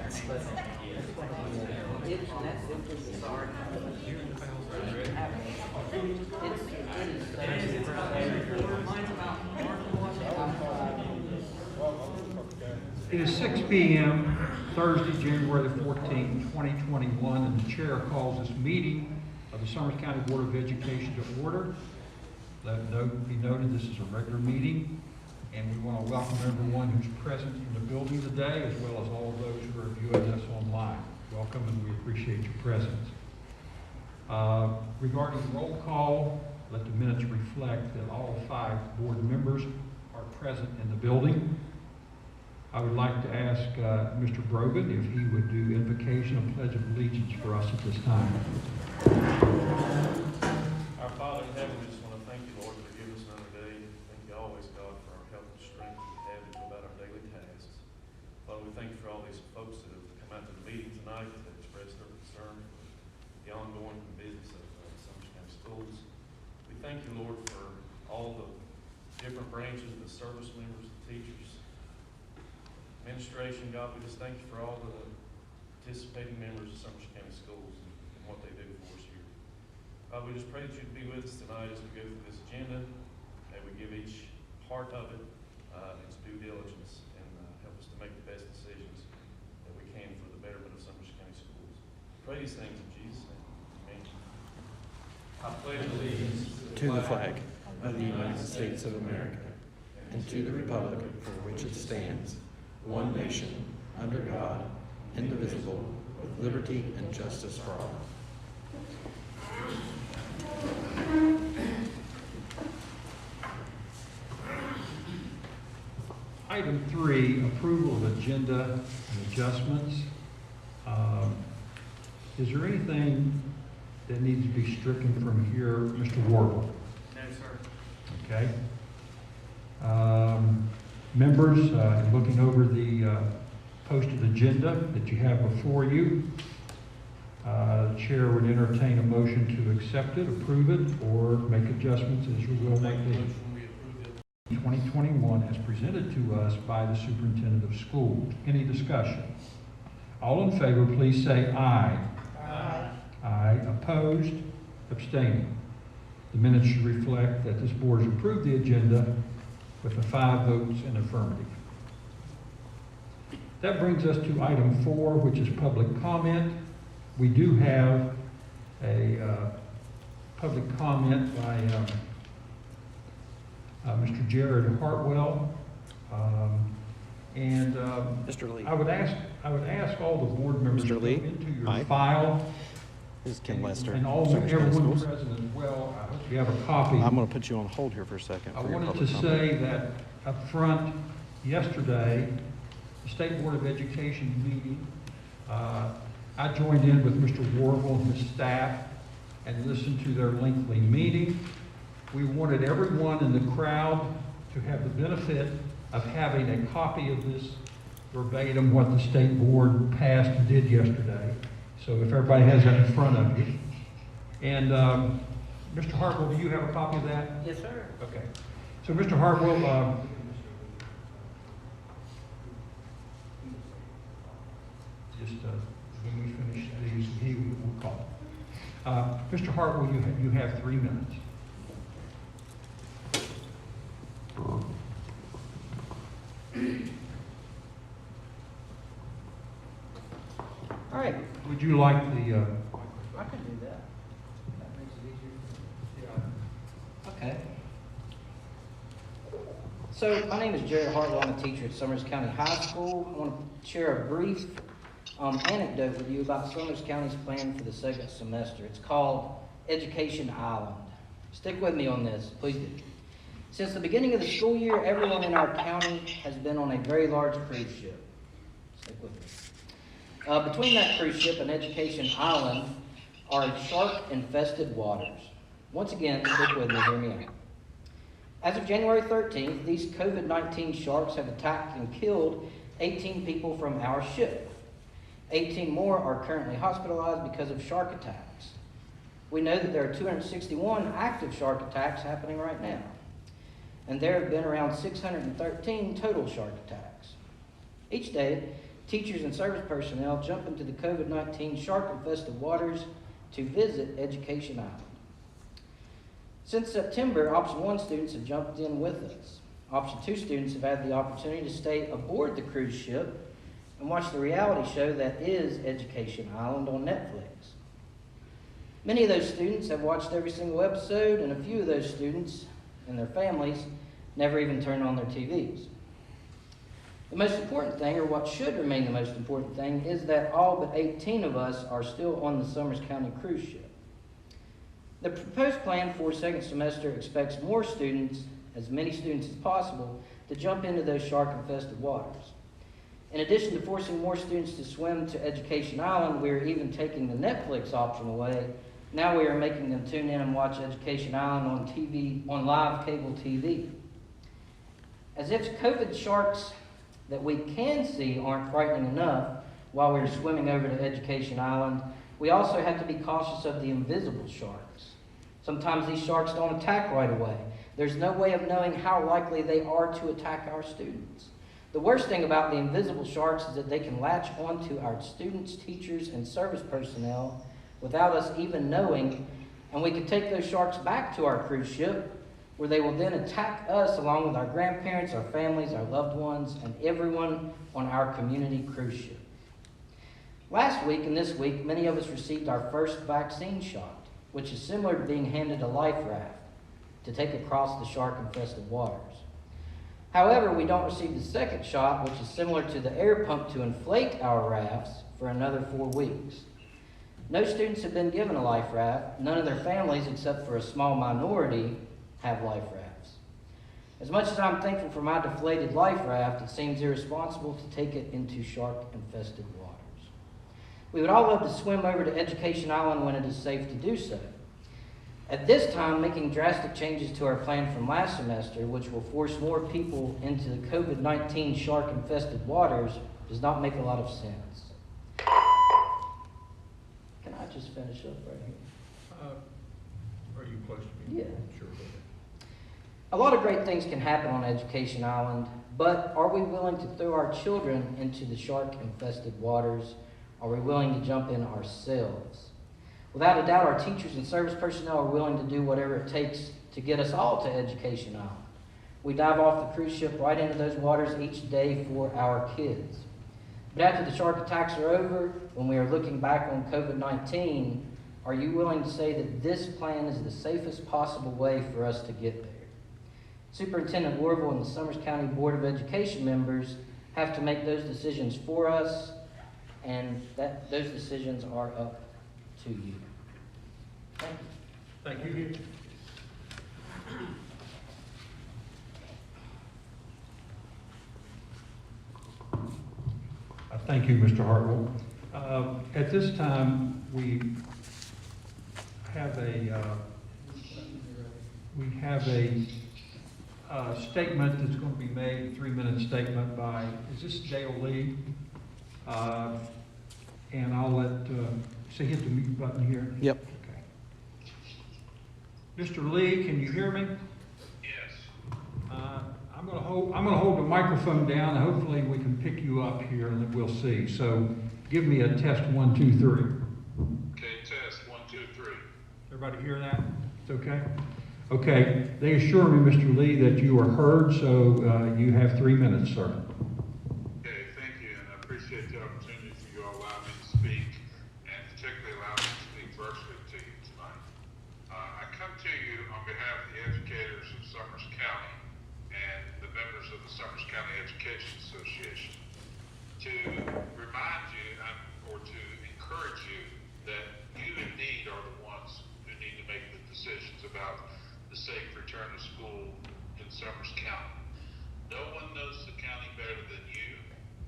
It is 6 p.m. Thursday, January the 14th, 2021, and the chair calls this meeting of the Summers County Board of Education to order. Let it be noted this is a regular meeting, and we want to welcome everyone who's present in the building today, as well as all of those who are viewing us online. Welcome, and we appreciate your presence. Regarding roll call, let the minutes reflect that all 5 board members are present in the building. I would like to ask Mr. Brogan if he would do invocation and pledge of allegiance for us at this time. Our Father in heaven, we just want to thank you, Lord, for giving us another day. Thank you always, God, for our health and strength that we have to go about our daily tasks. Father, we thank you for all these folks that have come out to the meeting tonight that expressed their concern for the ongoing business of Summers County Schools. We thank you, Lord, for all the different branches, the service members, the teachers, administration. God, we just thank you for all the participating members of Summers County Schools and what they do for us here. God, we just pray that you'd be with us tonight as we go through this agenda. May we give each part of it its due diligence and help us to make the best decisions that we can for the betterment of Summers County Schools. Pray these things in Jesus' name. Amen. I pledge allegiance to the flag of the United States of America and to the republic for which it stands, one nation, under God, indivisible, with liberty and justice for all. Item 3, approval of agenda and adjustments. Is there anything that needs to be stricken from here, Mr. Warble? No, sir. Okay. Members, looking over the posted agenda that you have before you, the chair would entertain a motion to accept it, approve it, or make adjustments as you will make the 2021 as presented to us by the Superintendent of Schools. Any discussion? All in favor, please say aye. Aye. Aye. Opposed? Abstaining. The minutes should reflect that this board has approved the agenda with the 5 votes in affirmative. That brings us to item 4, which is public comment. We do have a public comment by Mr. Jared Hartwell, and Mr. Lee. I would ask all the board members Mr. to go Lee? into your Aye. file. This is Ken Lester. And all Summers County everyone Schools. present as well. I hope you have a copy. I'm going to put you on hold here for a second. I for your wanted to public comment. say that up front, yesterday, the State Board of Education meeting, I joined in with Mr. Warble and his staff and listened to their lengthy meeting. We wanted everyone in the crowd to have the benefit of having a copy of this verbatim, what the State Board passed and did yesterday. So if everybody has that in front of you. And Mr. Hartwell, do you have a copy of that? Yes, sir. Okay. So Mr. Hartwell, when we finish these, he will call. Mr. Hartwell, you have 3 minutes. All right. Would you like the? I can do that. That makes it easier. Okay. So my name is Jared Hartwell. I'm a teacher at Summers County High School. I want to share a brief anecdote with you about Summers County's plan for the second semester. It's called Education Island. Stick with me on this, please do. Since the beginning of the school year, everyone in our county has been on a very large cruise ship. Stick with me. Between that cruise ship and Education Island are shark-infested waters. Once again, stick with me, hear me out. As of January 13th, these COVID-19 sharks have attacked and killed 18 people from our ship. 18 more are currently hospitalized because of shark attacks. We know that there are 261 active shark attacks happening right now. And there have been around 613 total shark attacks. Each day, teachers and service personnel jump into the COVID-19 shark-infested waters to visit Education Island. Since September, Option 1 students have jumped in with us. Option 2 students have had the opportunity to stay aboard the cruise ship and watch the reality show that is Education Island on Netflix. Many of those students have watched every single episode, and a few of those students and their families never even turned on their TVs. The most important thing, or what should remain the most important thing, is that all but 18 of us are still on the Summers County cruise ship. The proposed plan for second semester expects more students, as many students as possible, to jump into those shark-infested waters. In addition to forcing more students to swim to Education Island, we are even taking the Netflix option away. Now we are making them tune in and watch Education Island on TV, on live cable TV. As if COVID sharks that we can see aren't frightening enough while we're swimming over to Education Island, we also have to be cautious of the invisible sharks. Sometimes these sharks don't attack right away. There's no way of knowing how likely they are to attack our students. The worst thing about the invisible sharks is that they can latch onto our students, teachers, and service personnel without us even knowing, and we can take those sharks back to our cruise ship, where they will then attack us along with our grandparents, our families, our loved ones, and everyone on our community cruise ship. Last week and this week, many of us received our first vaccine shot, which is similar to being handed a life raft to take across the shark-infested waters. However, we don't receive the second shot, which is similar to the air pump to inflate our rafts, for another 4 weeks. No students have been given a life raft. None of their families, except for a small minority, have life rafts. As much as I'm thankful for my deflated life raft, it seems irresponsible to take it into shark-infested waters. We would all love to swim over to Education Island when it is safe to do so. At this time, making drastic changes to our plan from last semester, which will force more people into the COVID-19 shark-infested waters, does not make a lot of sense. Can I just finish up right here? Are you close to me? Yeah. Sure. Go ahead. A lot of great things can happen on Education Island, but are we willing to throw our children into the shark-infested waters? Are we willing to jump in ourselves? Without a doubt, our teachers and service personnel are willing to do whatever it takes to get us all to Education Island. We dive off the cruise ship right into those waters each day for our kids. But after the shark attacks are over, when we are looking back on COVID-19, are you willing to say that this plan is the safest possible way for us to get there? Superintendent Warville and the Summers County Board of Education members have to make those decisions for us, and those decisions are up to you. Thank you. Thank you. Thank you, Mr. Hartwell. At this time, we have a statement that's going to be made, a 3-minute statement by, is this Dale Lee? And I'll let, say hit the mute button here. Yep. Okay. Mr. Lee, can you hear me? Yes. I'm going to hold the microphone down, and hopefully we can pick you up here, and then we'll see. So give me a test 1, 2, 3. Okay, test 1, 2, 3. Everybody hear that? It's okay? Okay. They assure me, Mr. Lee, that you are heard, so you have 3 minutes, sir. Okay, thank you, and I appreciate the opportunity for you all allow me to speak, and particularly allow me to speak virtually to you tonight. I come to you on behalf of the educators of Summers County and the members of the Summers County Education Association to remind you or to encourage you that you indeed are the ones who need to make the decisions about the safe return to school in Summers County. No one knows the county better than you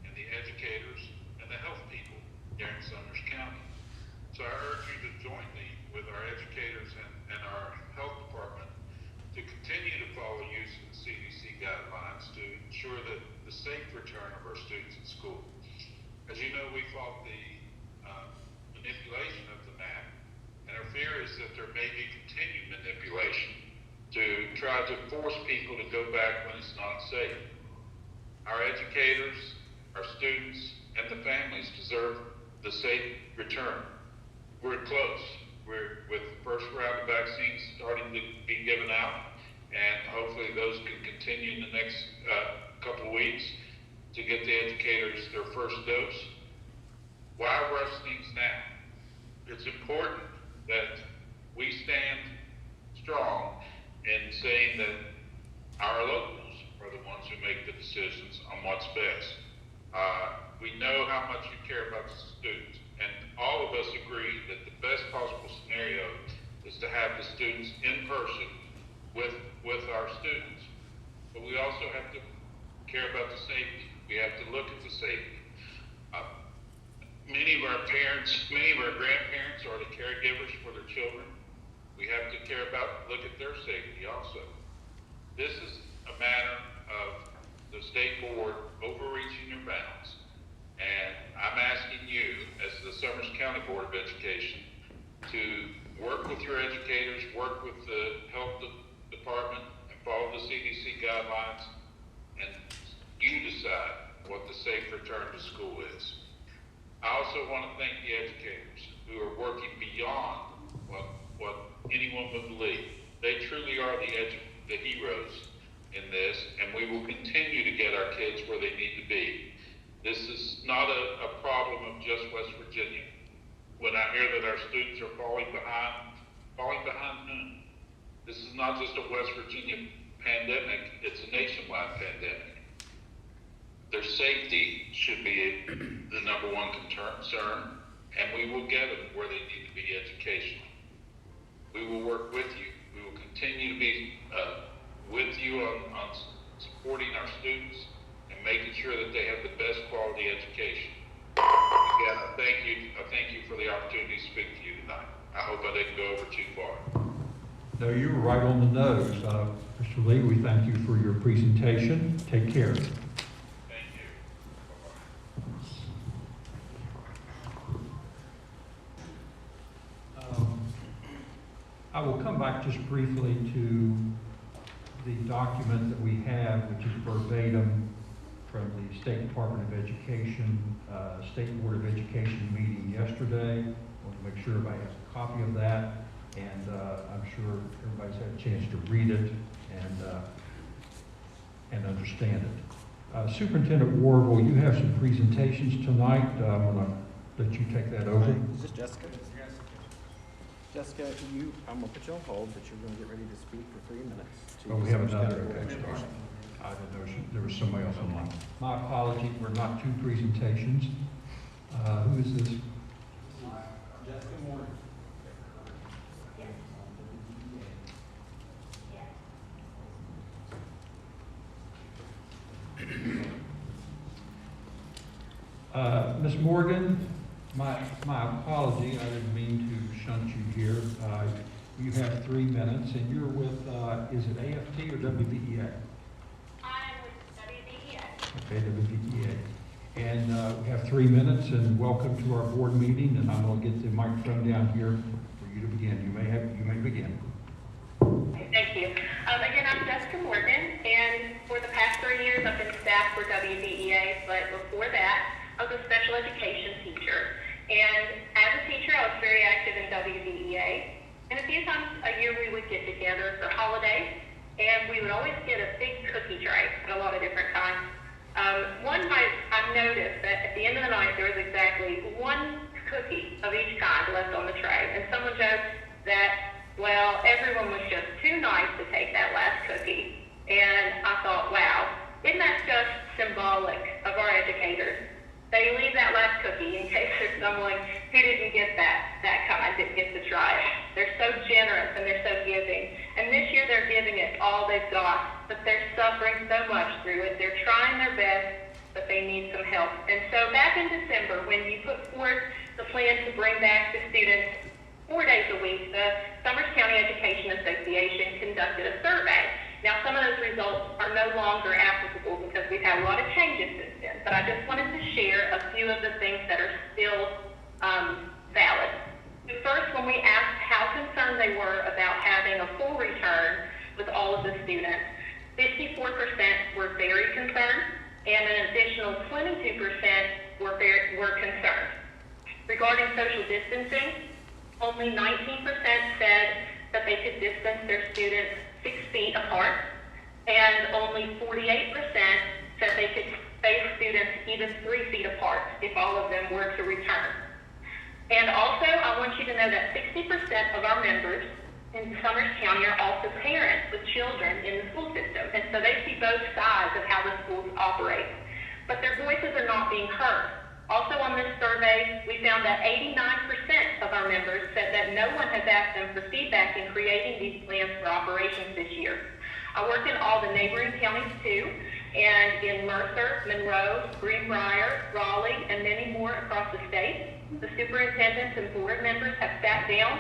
and the educators and the health people here in Summers County. So I urge you to join me with our educators and our health department to continue to follow using the CDC guidelines to ensure that the safe return of our students in school. As you know, we fought the manipulation of the map, and our fear is that there may be continued manipulation to try to force people to go back when it's not safe. Our educators, our students, and the families deserve the safe return. We're close. We're with the first round of vaccines starting to be given out, and hopefully those can continue in the next couple of weeks to get the educators their first dose. Why rush things now? It's important that we stand strong in saying that our locals are the ones who make the decisions on what's best. We know how much you care about the students, and all of us agree that the best possible scenario is to have the students in person with our students. But we also have to care about the safety. We have to look at the safety. Many of our grandparents are the caregivers for their children. We have to look at their safety also. This is a matter of the state board overreaching their bounds. And I'm asking you, as the Summers County Board of Education, to work with your educators, work with the health department, and follow the CDC guidelines, and you decide what the safe return to school is. I also want to thank the educators who are working beyond what anyone would believe. They truly are the heroes in this, and we will continue to get our kids where they need to be. This is not a problem of just West Virginia. When I hear that our students are falling behind whom? This is not just a West Virginia pandemic, it's a nationwide pandemic. Their safety should be the number one concern, and we will get them where they need to be educational. We will work with you. We will continue to be with you on supporting our students and making sure that they have the best quality education. Again, I thank you for the opportunity to speak to you tonight. I hope I didn't go over too far. No, you were right on the nose. Mr. Lee, we thank you for your presentation. Take care. Thank you. I will come back just briefly to the document that we have, which is verbatim from the State Department of Education, State Board of Education meeting yesterday. I want to make sure everybody has a copy of that, and I'm sure everybody's had a chance to read it and understand it. Superintendent Warble, you have some presentations tonight. I'm going to let you take that over. Is this Jessica? Jessica, I'm going to put you on hold, but you're going to get ready to speak for 3 minutes. Oh, we have another. Okay. I didn't know there was somebody else online. My apologies, we're not two presentations. Who is this? Jessica Moore. Ms. Morgan, my apology, I didn't mean to shunt you here. You have 3 minutes, and you're with, is it AFT or WVEA? I'm with WVEA. Okay, WVEA. And we have 3 minutes, and welcome to our board meeting, and I'm going to get the microphone down here for you to begin. You may begin. Okay, thank you. Again, I'm Jessica Morgan, and for the past 3 years, I've been staff for WVEA, but before that, I was a special education teacher. And as a teacher, I was very active in WVEA. And a few times a year, we would get together for holidays, and we would always get a big cookie tray at a lot of different times. One night, I noticed that at the end of the night, there was exactly one cookie of each kind left on the tray. And someone joked that, well, everyone was just too nice to take that last cookie. And I thought, wow, isn't that just symbolic of our educators? They leave that last cookie in case there's someone who didn't get that kind, didn't get to try it. They're so generous and they're so giving. And this year they're giving it all they've got, but they're suffering so much through it. They're trying their best, but they need some help. And so back in December, when you put forth the plan to bring back the students 4 days a week, the Summers County Education Association conducted a survey. Now, some of those results are no longer applicable because we've had a lot of changes since then, but I just wanted to share a few of the things that are still valid. First, when we asked how concerned they were about having a full return with all of the students, 54% were very concerned, and an additional 22% were Regarding social distancing, only 19% said that they could distance their students 6 feet apart, and only 48% said they could space students even 3 feet apart if all of them were to return. And also, I want you to know that 60% of our members in Summers County are also parents with children in the school system, and so they see both sides of how the schools operate. But their voices are not being heard. Also on this survey, we found that 89% of our members said that no one has asked them for feedback in creating these plans for operations this year. I work in all the neighboring counties too, and in Mercer, Monroe, Greenbrier, Raleigh, and many more across the state. The superintendents and board members have sat down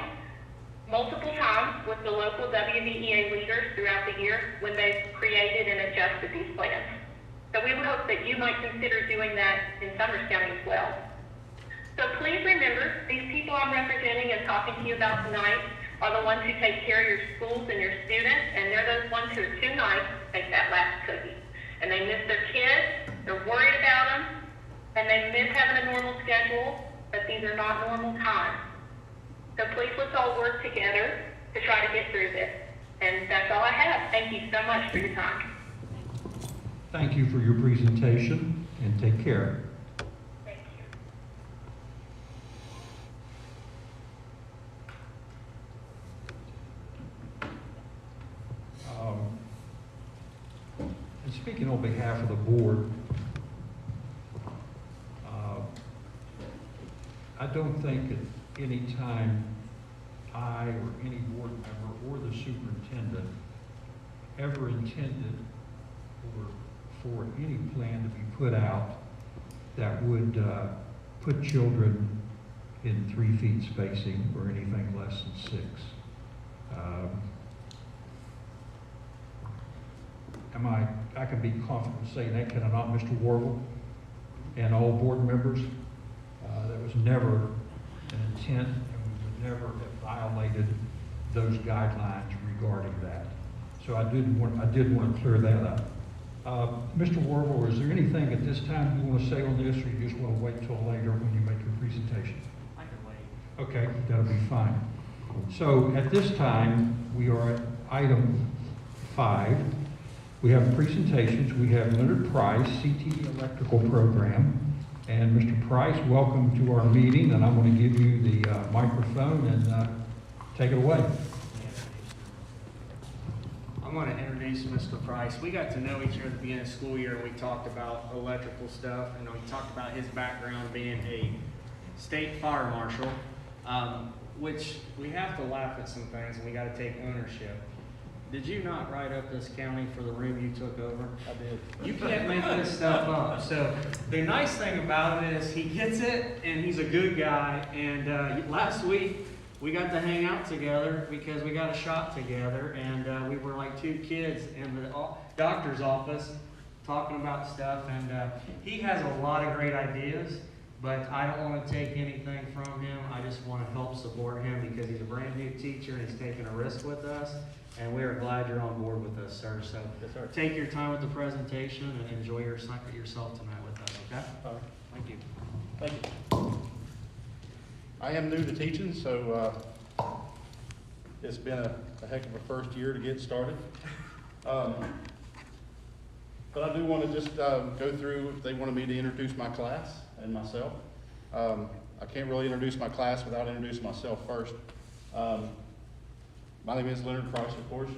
multiple times with the local WVEA leaders throughout the year when they've created and adjusted these plans. So we would hope that you might consider doing that in Summers County as well. So please remember, these people I'm representing and talking to you about tonight are the ones who take care of your schools and your students, and they're those ones who are too nice to take that last cookie. And they miss their kids, they're worried about them, and they miss having a normal schedule, but these are not normal times. So please let's all work together to try to get through this. And that's all I have. Thank you so much for your time. Thank you for your presentation, and take care. Thank you. And speaking on behalf of the board, I don't think at any time I or any board member or the superintendent ever intended for any plan to be put out that would put children in 3 feet spacing or anything less than 6. I can be confident in saying that, can I not, Mr. Warble and all board members? That was never an intent, and we would never have violated those guidelines regarding that. So I did want to clear that up. Mr. Warble, is there anything at this time you want to say on this, or you just want to wait till later when you make your presentation? I can wait. Okay, that'll be fine. So at this time, we are at item 5. We have presentations. We have Leonard Price, CTE Electrical Program. And Mr. Price, welcome to our meeting, and I'm going to give you the microphone and take it away. I'm going to introduce Mr. Price. We got to know each other at the beginning of the school year, and we talked about electrical stuff, and we talked about his background being a state fire marshal, which we have to laugh at some things, and we got to take ownership. Did you not write up this county for the room you took over? I did. You can't make this stuff up. So the nice thing about it is he gets it, and he's a good guy. And last week we got to hang out together because we got a shot together, and we were like 2 kids in the doctor's office talking about stuff. And he has a lot of great ideas, but I don't want to take anything from him. I just want to help support him because he's a brand new teacher and he's taking a risk with us. And we are glad you're on board with us, sir. So Yes, sir. take your time with the presentation and enjoy yourself tonight with us, okay? All right. Thank you. Thank you. I am new to teaching, so it's been a heck of a first year to get started. But I do want to just go through, they wanted me to introduce my class and myself. I can't really introduce my class without introducing myself first. My name is Leonard Price, of course.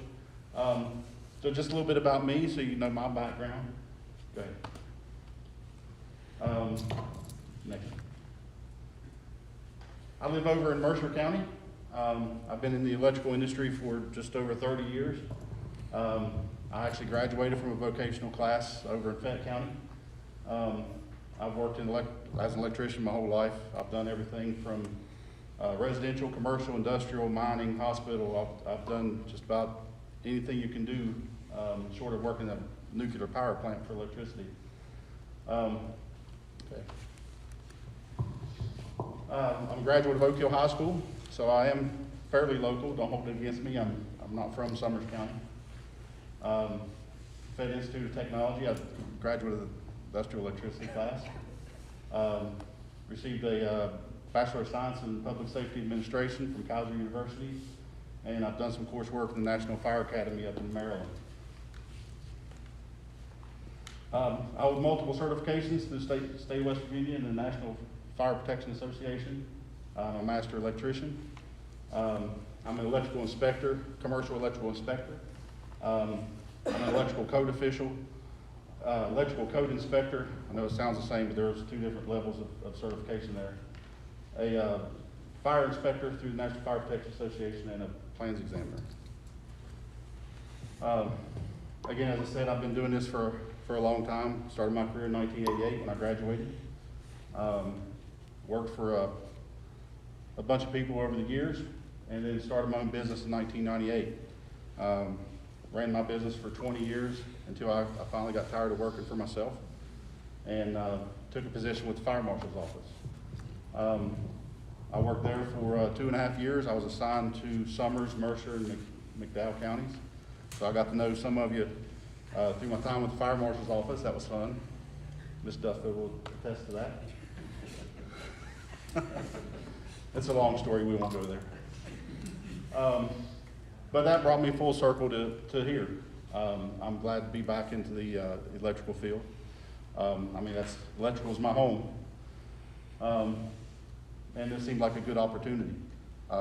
So just a little bit about me so you know my background. Go ahead. Next. I live over in Mercer County. I've been in the electrical industry for just over 30 years. I actually graduated from a vocational class over in Fayette County. I've worked as an electrician my whole life. I've done everything from residential, commercial, industrial, mining, hospital. I've done just about anything you can do, short of working at a nuclear power plant for electricity. Okay. I'm a graduate of Oak Hill High School, so I am fairly local. Don't hold it against me. I'm not from Summers County. Fed Institute of Technology. I graduated of the industrial electricity class. Received a Bachelor of Science in Public Safety Administration from Kaiser University, and I've done some coursework in the National Fire Academy up in Maryland. I hold multiple certifications through the state of West Virginia and the National Fire Protection Association. I'm a master electrician. I'm an electrical inspector, commercial electrical inspector. I'm an electrical code official, electrical code inspector. I know it sounds the same, but there's two different levels of certification there. A fire inspector through the National Fire Protection Association, and a plans examiner. Again, as I said, I've been doing this for a long time. Started my career in 1988 when I graduated. Worked for a bunch of people over the years, and then started my own business in 1998. Ran my business for 20 years until I finally got tired of working for myself, and took a position with the fire marshal's office. I worked there for 2.5 years. I was assigned to Summers, Mercer, and McDowell counties. So I got to know some of you through my time with the fire marshal's office. That was fun. Ms. Duffield will attest to that. It's a long story, we won't go there. But that brought me full circle to here. I'm glad to be back into the electrical field. I mean, electrical is my home. And it seemed like a good opportunity.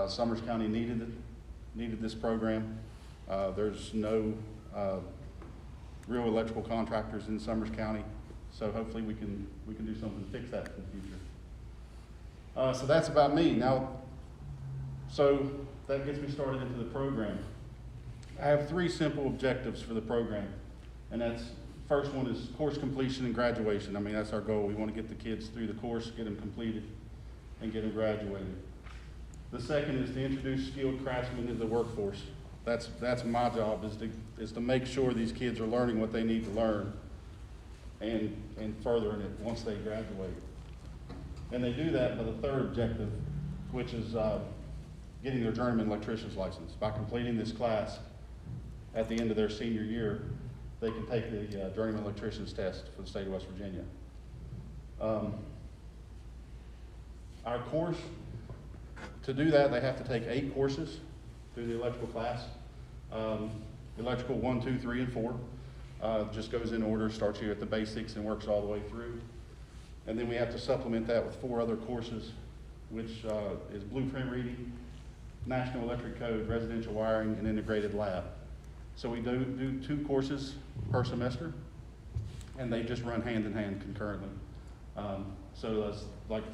Summers County needed this program. There's no real electrical contractors in Summers County, so hopefully we can do something to fix that in the future. So that's about me. Now, so that gets me started into the program. I have 3 simple objectives for the program, and first one is course completion and graduation. I mean, that's our goal. We want to get the kids through the course, get them completed, and get them graduated. The second is to introduce skilled craftsmen into the workforce. That's my job, is to make sure these kids are learning what they need to learn and furthering it once they graduate. And they do that by the third objective, which is getting their journeyman electrician's license. By completing this class at the end of their senior year, they can take the journeyman electrician's test for the state of West Virginia. Our course, to do that, they have to take 8 courses through the electrical class. Electrical 1, 2, 3, and 4. Just goes in order, starts you at the basics and works all the way through. And then we have to supplement that with 4 other courses, which is blueprint reading, National Electric Code, residential wiring, and integrated lab. So we do 2 courses per semester, and they just run hand in hand concurrently. So that's like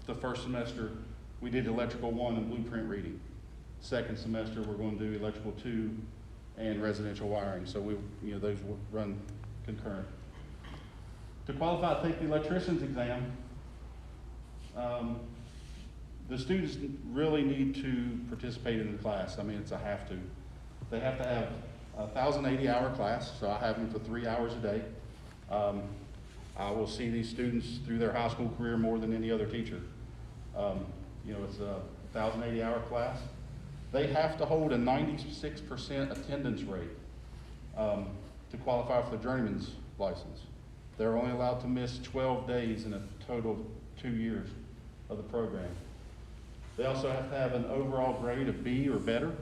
the first semester, we did electrical 1 and blueprint reading. Second semester, we're going to do electrical 2 and residential wiring. So those will run concurrent. To qualify to take the electrician's exam, the students really need to participate in the class. I mean, it's a have to. They have to have a 1,080-hour class, so I have them for 3 hours a day. I will see these students through their high school career more than any other teacher. It's a 1,080-hour class. They have to hold a 96% attendance rate to qualify for the journeyman's license. They're only allowed to miss 12 days in a total of 2 years of the program. They also have to have an overall grade of B or better.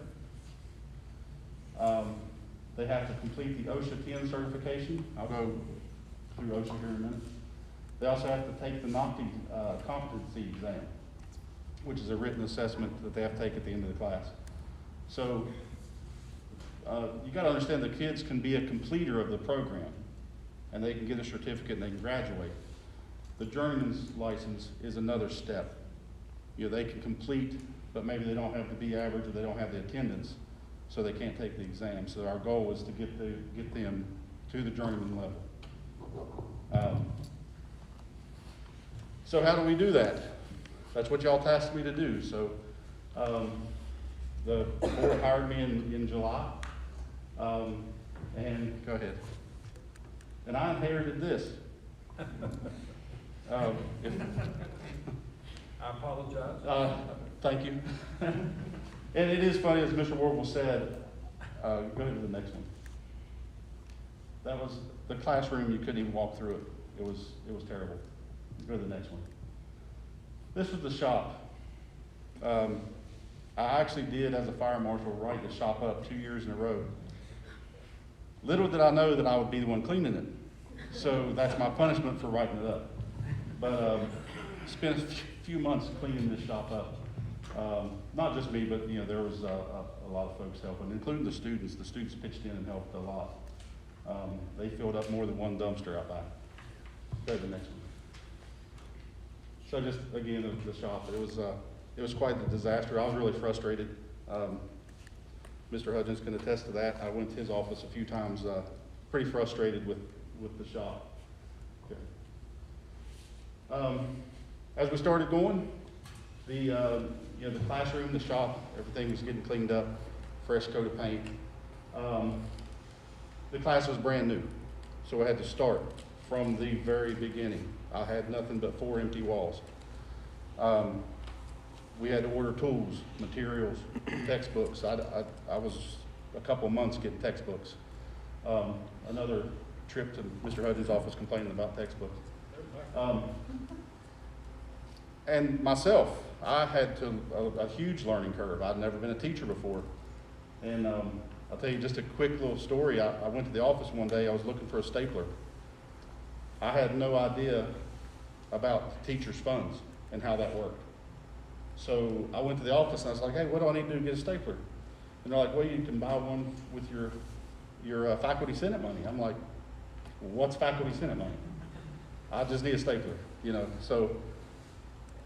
They have to complete the OSHA 10 certification. I'll go through OSHA here in a minute. They also have to take the NOCTI competency exam, which is a written assessment that they have to take at the end of the class. So you got to understand the kids can be a completer of the program, and they can get a certificate and they can graduate. The journeyman's license is another step. They can complete, but maybe they don't have the B average or they don't have the attendance, so they can't take the exam. So our goal is to get them to the journeyman level. So how do we do that? That's what y'all tasked me to do. So the board hired me in July, and go ahead. And I inherited this. I apologize. Thank you. And it is funny, as Mr. Warble said, go ahead to the next one. That was the classroom, you couldn't even walk through it. It was terrible. Go to the next one. This was the shop. I actually did, as a fire marshal, write the shop up 2 years in a row. Little did I know that I would be the one cleaning it. So that's my punishment for writing it up. But spent a few months cleaning this shop up. Not just me, but there was a lot of folks helping, including the students. The students pitched in and helped a lot. They filled up more than one dumpster out back. Go to the next one. So just again, the shop. It was quite a disaster. I was really frustrated. Mr. Hudgens can attest to that. I went to his office a few times, pretty frustrated with the shop. Okay. As we started going, the classroom, the shop, everything was getting cleaned up, fresh coat of paint. The class was brand new, so I had to start from the very beginning. I had nothing but 4 empty walls. We had to order tools, materials, textbooks. I was a couple of months getting textbooks. Another trip to Mr. Hudgens' office complaining about textbooks. And myself, I had a huge learning curve. I'd never been a teacher before. And I'll tell you just a quick little story. I went to the office one day, I was looking for a stapler. I had no idea about teachers' funds and how that worked. So I went to the office and I was like, hey, what do I need to do to get a stapler? And they're like, well, you can buy one with your faculty senate money. I'm like, well, what's faculty senate money? I just need a stapler, So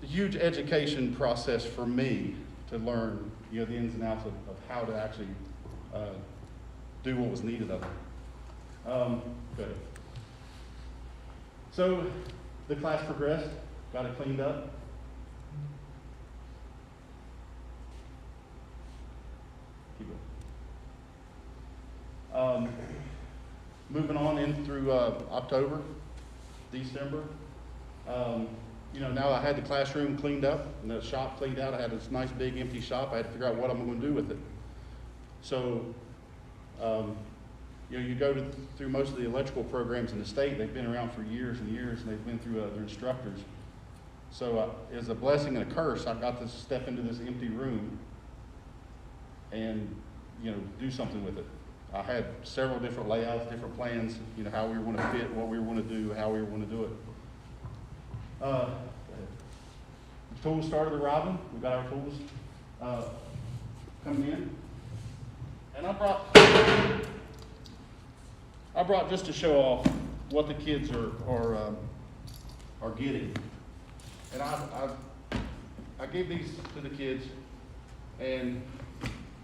a huge education process for me to learn, the ins and outs of how to actually do what was needed of it. Good. So the class progressed, got it cleaned up. Keep going. Moving on in through October, December. Now I had the classroom cleaned up and the shop cleaned out. I had this nice big empty shop. I had to figure out what I'm going to do with it. So, you go through most of the electrical programs in the state. They've been around for years and years, and they've been through their instructors. So it was a blessing and a curse. I got to step into this empty room and, do something with it. I had several different layouts, different plans, how we were going to fit, what we were going to do, how we were going to do it. The tools started arriving. We got our tools coming in. And I brought just to show off what the kids are getting. And I gave these to the kids, and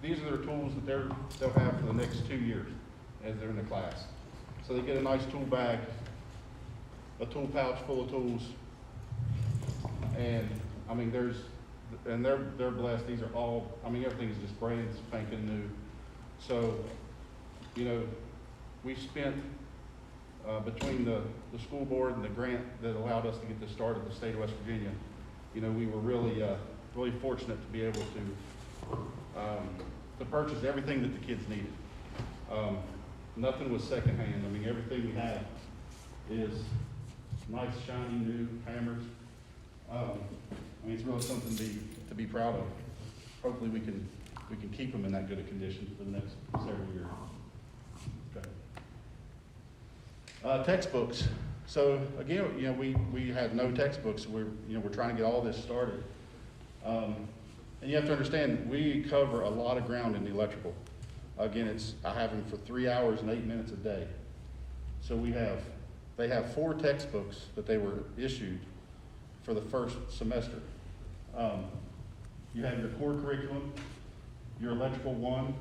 these are their tools that they'll have for the next 2 years as they're in the class. So they get a nice tool bag, a tool pouch full of tools, and they're blessed. These are all, everything is just brand spanking new. So, we spent, between the school board and the grant that allowed us to get this started in the state of West Virginia, we were really fortunate to be able to purchase everything that the kids needed. Nothing was secondhand. Everything we have is nice, shiny, new hammers. It's really something to be proud of. Hopefully we can keep them in that good a condition for the next several years. Okay. Textbooks. So again, we had no textbooks. We're trying to get all this started. And you have to understand, we cover a lot of ground in the electrical. Again, I have them for 3 hours and 8 minutes a day. So they have 4 textbooks that they were issued for the first semester. You have your core curriculum, your electrical 1,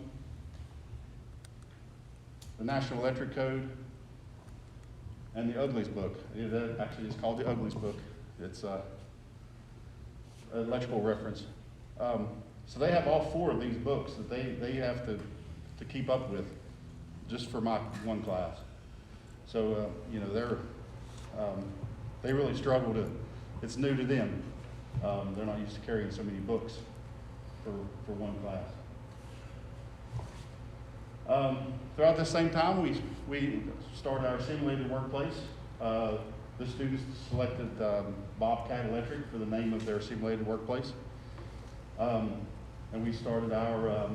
the National Electric Code, and the Uglies book. It actually is called the Uglies book. It's an electrical reference. So they have all 4 of these books that they have to keep up with just for my one class. So, they really struggle it's new to them. They're not used to carrying so many books for one class. Throughout this same time, we started our simulated workplace. The students selected Bobcat Electric for the name of their simulated workplace. And we started our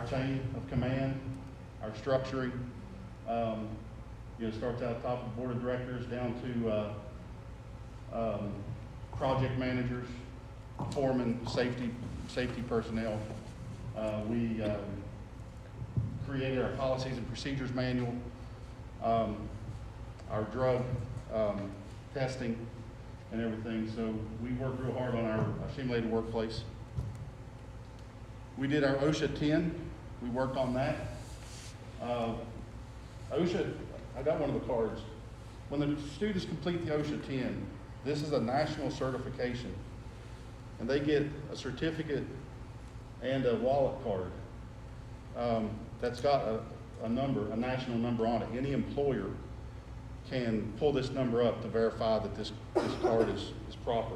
chain of command, our structuring. It starts out top of the board of directors down to project managers, foremen, safety personnel. We created our policies and procedures manual, our drug testing and everything. So we worked real hard on our simulated workplace. We did our OSHA 10. We worked on that. OSHA, I got one of the cards. When the students complete the OSHA 10, this is a national certification. And they get a certificate and a wallet card that's got a number, a national number on it. Any employer can pull this number up to verify that this card is proper.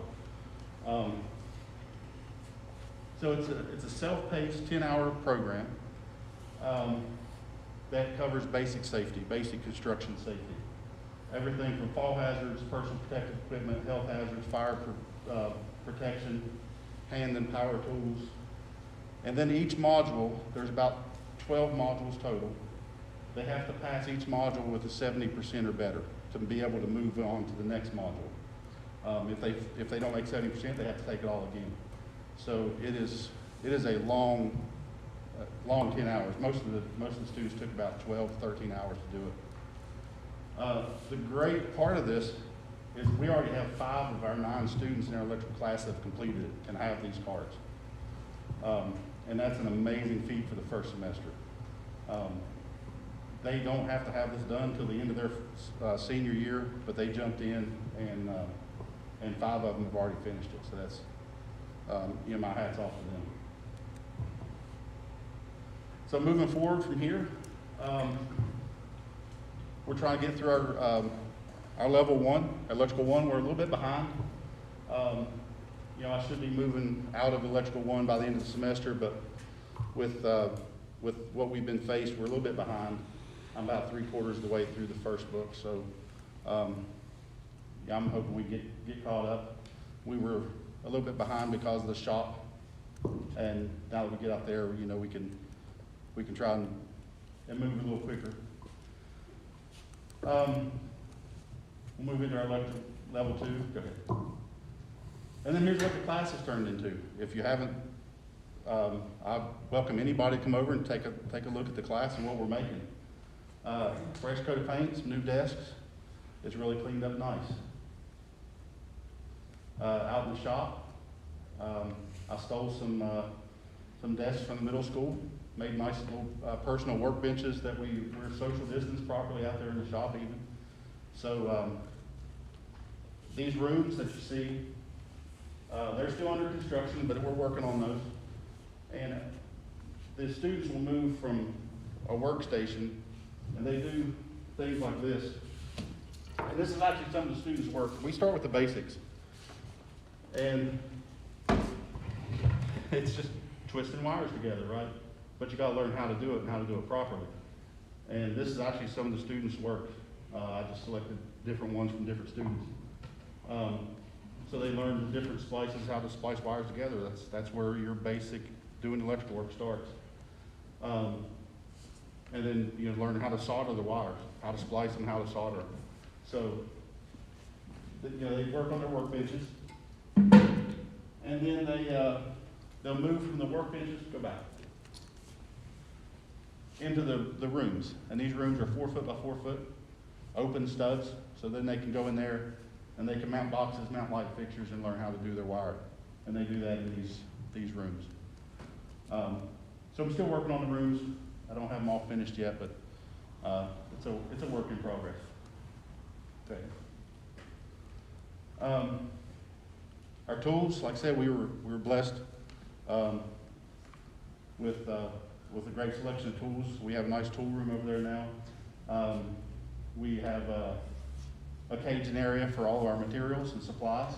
So it's a self-paced 10-hour program that covers basic safety, basic construction safety. Everything from fall hazards, personal protective equipment, health hazards, fire protection, hand and power tools. And then each module, there's about 12 modules total. They have to pass each module with a 70% or better to be able to move on to the next module. If they don't make 70%, they have to take it all again. So it is a long 10 hours. Most of the students took about 12, 13 hours to do it. The great part of this is we already have 5 of our 9 students in our electrical class that have completed it and have these cards. And that's an amazing feat for the first semester. They don't have to have this done until the end of their senior year, but they jumped in and 5 of them have already finished it. So that's, my hat's off to them. So moving forward from here, we're trying to get through our level 1, electrical 1. We're a little bit behind. I should be moving out of electrical 1 by the end of the semester, but with what we've been faced, we're a little bit behind. I'm about 3/4 of the way through the first book, so I'm hoping we get caught up. We were a little bit behind because of the shop, and now that we get out there, we can try and move a little quicker. We'll move into our level 2. Go ahead. And then here's what the class has turned into. If you haven't, I welcome anybody to come over and take a look at the class and what we're making. Fresh coat of paint, some new desks. It's really cleaned up nice. Out in the shop, I stole some desks from the middle school, made nice little personal workbenches that we're social distance properly out there in the shop even. So these rooms that you see, they're still under construction, but we're working on those. And the students will move from a workstation, and they do things like this. And this is actually some of the students' work. We start with the basics. And it's just twisting wires together, right? But you gotta learn how to do it and how to do it properly. And this is actually some of the students' work. I just selected different ones from different students. So they learn the different splices, how to splice wires together. That's where your basic doing electrical work starts. And then learn how to solder the wires, how to splice them, how to solder them. So they work on their workbenches, and then they'll move from the workbenches, go back into the rooms. And these rooms are 4 foot by 4 foot, open studs, so then they can go in there and they can mount boxes, mount light fixtures, and learn how to do their wiring. And they do that in these rooms. So I'm still working on the rooms. I don't have them all finished yet, but it's a work in progress. Okay. Our tools, like I said, we were blessed with a great selection of tools. We have a nice tool room over there now. We have a caging area for all of our materials and supplies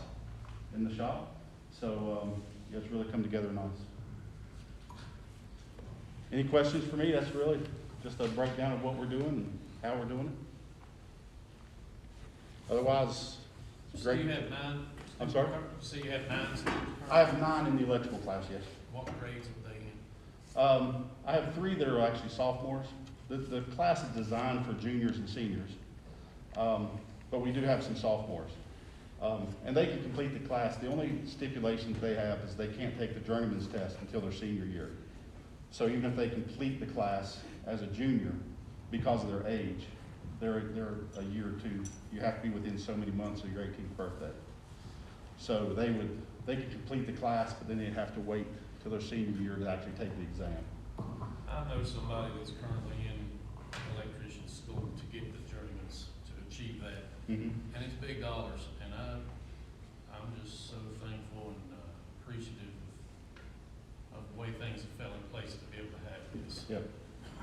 in the shop. So it's really come together nice. Any questions for me? That's really just a breakdown of what we're doing and how we're doing it. Otherwise, So great. you have 9 I'm sorry? So you have 9 students? I have 9 in the electrical class, yes. What grades are they in? I have 3 that are actually sophomores. The class is designed for juniors and seniors, but we do have some sophomores. And they can complete the class. The only stipulations they have is they can't take the journeyman's test until their senior year. So even if they complete the class as a junior, because of their age, they're a year or two. You have to be within so many months of your 18th birthday. So they could complete the class, but then they'd have to wait till their senior year to actually take the exam. I know somebody that's currently in electrician school to get the journeyman's to achieve that. Mm-hmm. And it's big dollars, and I'm just so thankful and appreciative of the way things have fell in place to be able to have this. Yep.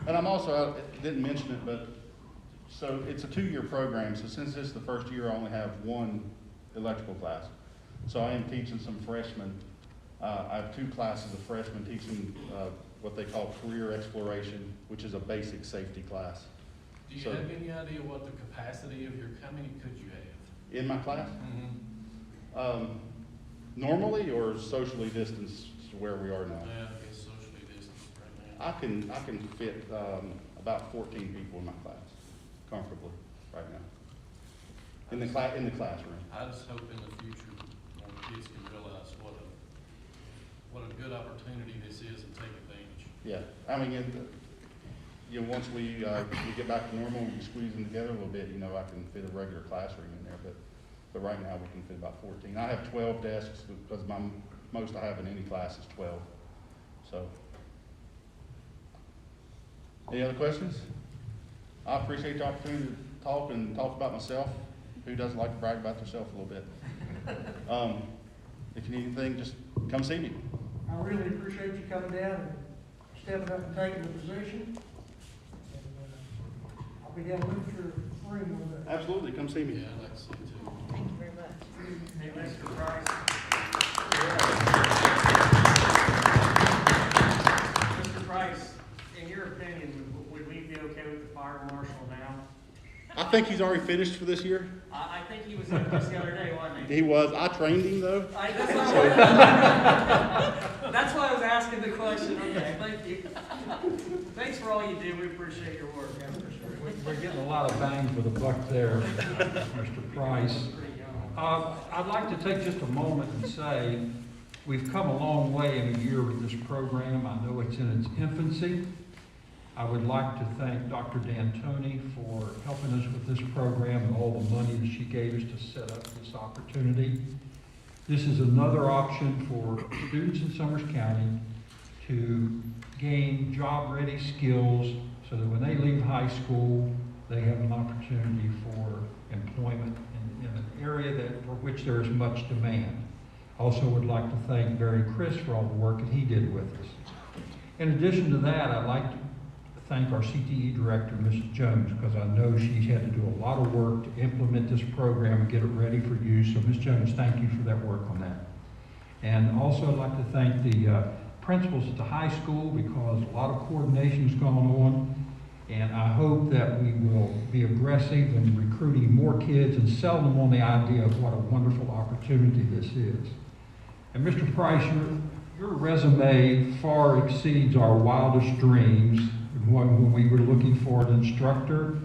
And I'm also, I didn't mention it, but so it's a 2-year program. So since this is the first year, I only have 1 electrical class. So I am teaching some freshmen. I have 2 classes of freshmen teaching what they call career exploration, which is a basic safety class. Do you So- have any idea what the capacity of how many could you have? In my class, Mm-hmm. normally or socially distanced to where we are now. Yeah, I guess socially distanced right now. I can fit about 14 people in my class comfortably right now. In the classroom. I just hope in the future more kids can realize what a good opportunity this is and take advantage. Yeah, I mean, once we get back to normal, we squeeze them together a little bit, I can fit a regular classroom in there, but right now we can fit about 14. I have 12 desks because most I have in any class is 12. So, any other questions? I appreciate the opportunity to talk about myself. Who doesn't like to brag about themselves a little bit? If you need anything, just come see me. I really appreciate you coming down and stepping up and taking the position. And I'll be down with your room with it. Absolutely, come see me. Yeah, I'd like to see it too. Thank you very much. Hey, Mr. Price. Mr. Price, in your opinion, would we be okay with the fire marshal now? I think he's already finished for this year. I think he was in this the other day, wasn't he? He was. I trained him though. That's why I was asking the question. Okay, thank you. Thanks for all you do. We appreciate your work. That's for sure. We're getting a lot of bang for the buck there, Mr. Price. I'd like to take just a moment and say we've come a long way in a year with this program. I know it's in its infancy. I would like to thank Dr. D'Antoni for helping us with this program and all the money that she gave us to set up this opportunity. This is another option for students in Summers County to gain job-ready skills so that when they leave high school, they have an opportunity for employment in an area for which there is much demand. Also would like to thank Barry Chris for all the work that he did with us. In addition to that, I'd like to thank our CTE director, Mrs. Jones, because I know she's had to do a lot of work to implement this program and get it ready for use. So Ms. Jones, thank you for that work on that. And also I'd like to thank the principals at the high school because a lot of coordination's gone on. And I hope that we will be aggressive in recruiting more kids and sell them on the idea of what a wonderful opportunity this is. And Mr. Price, your resume far exceeds our wildest dreams when we were looking for an instructor.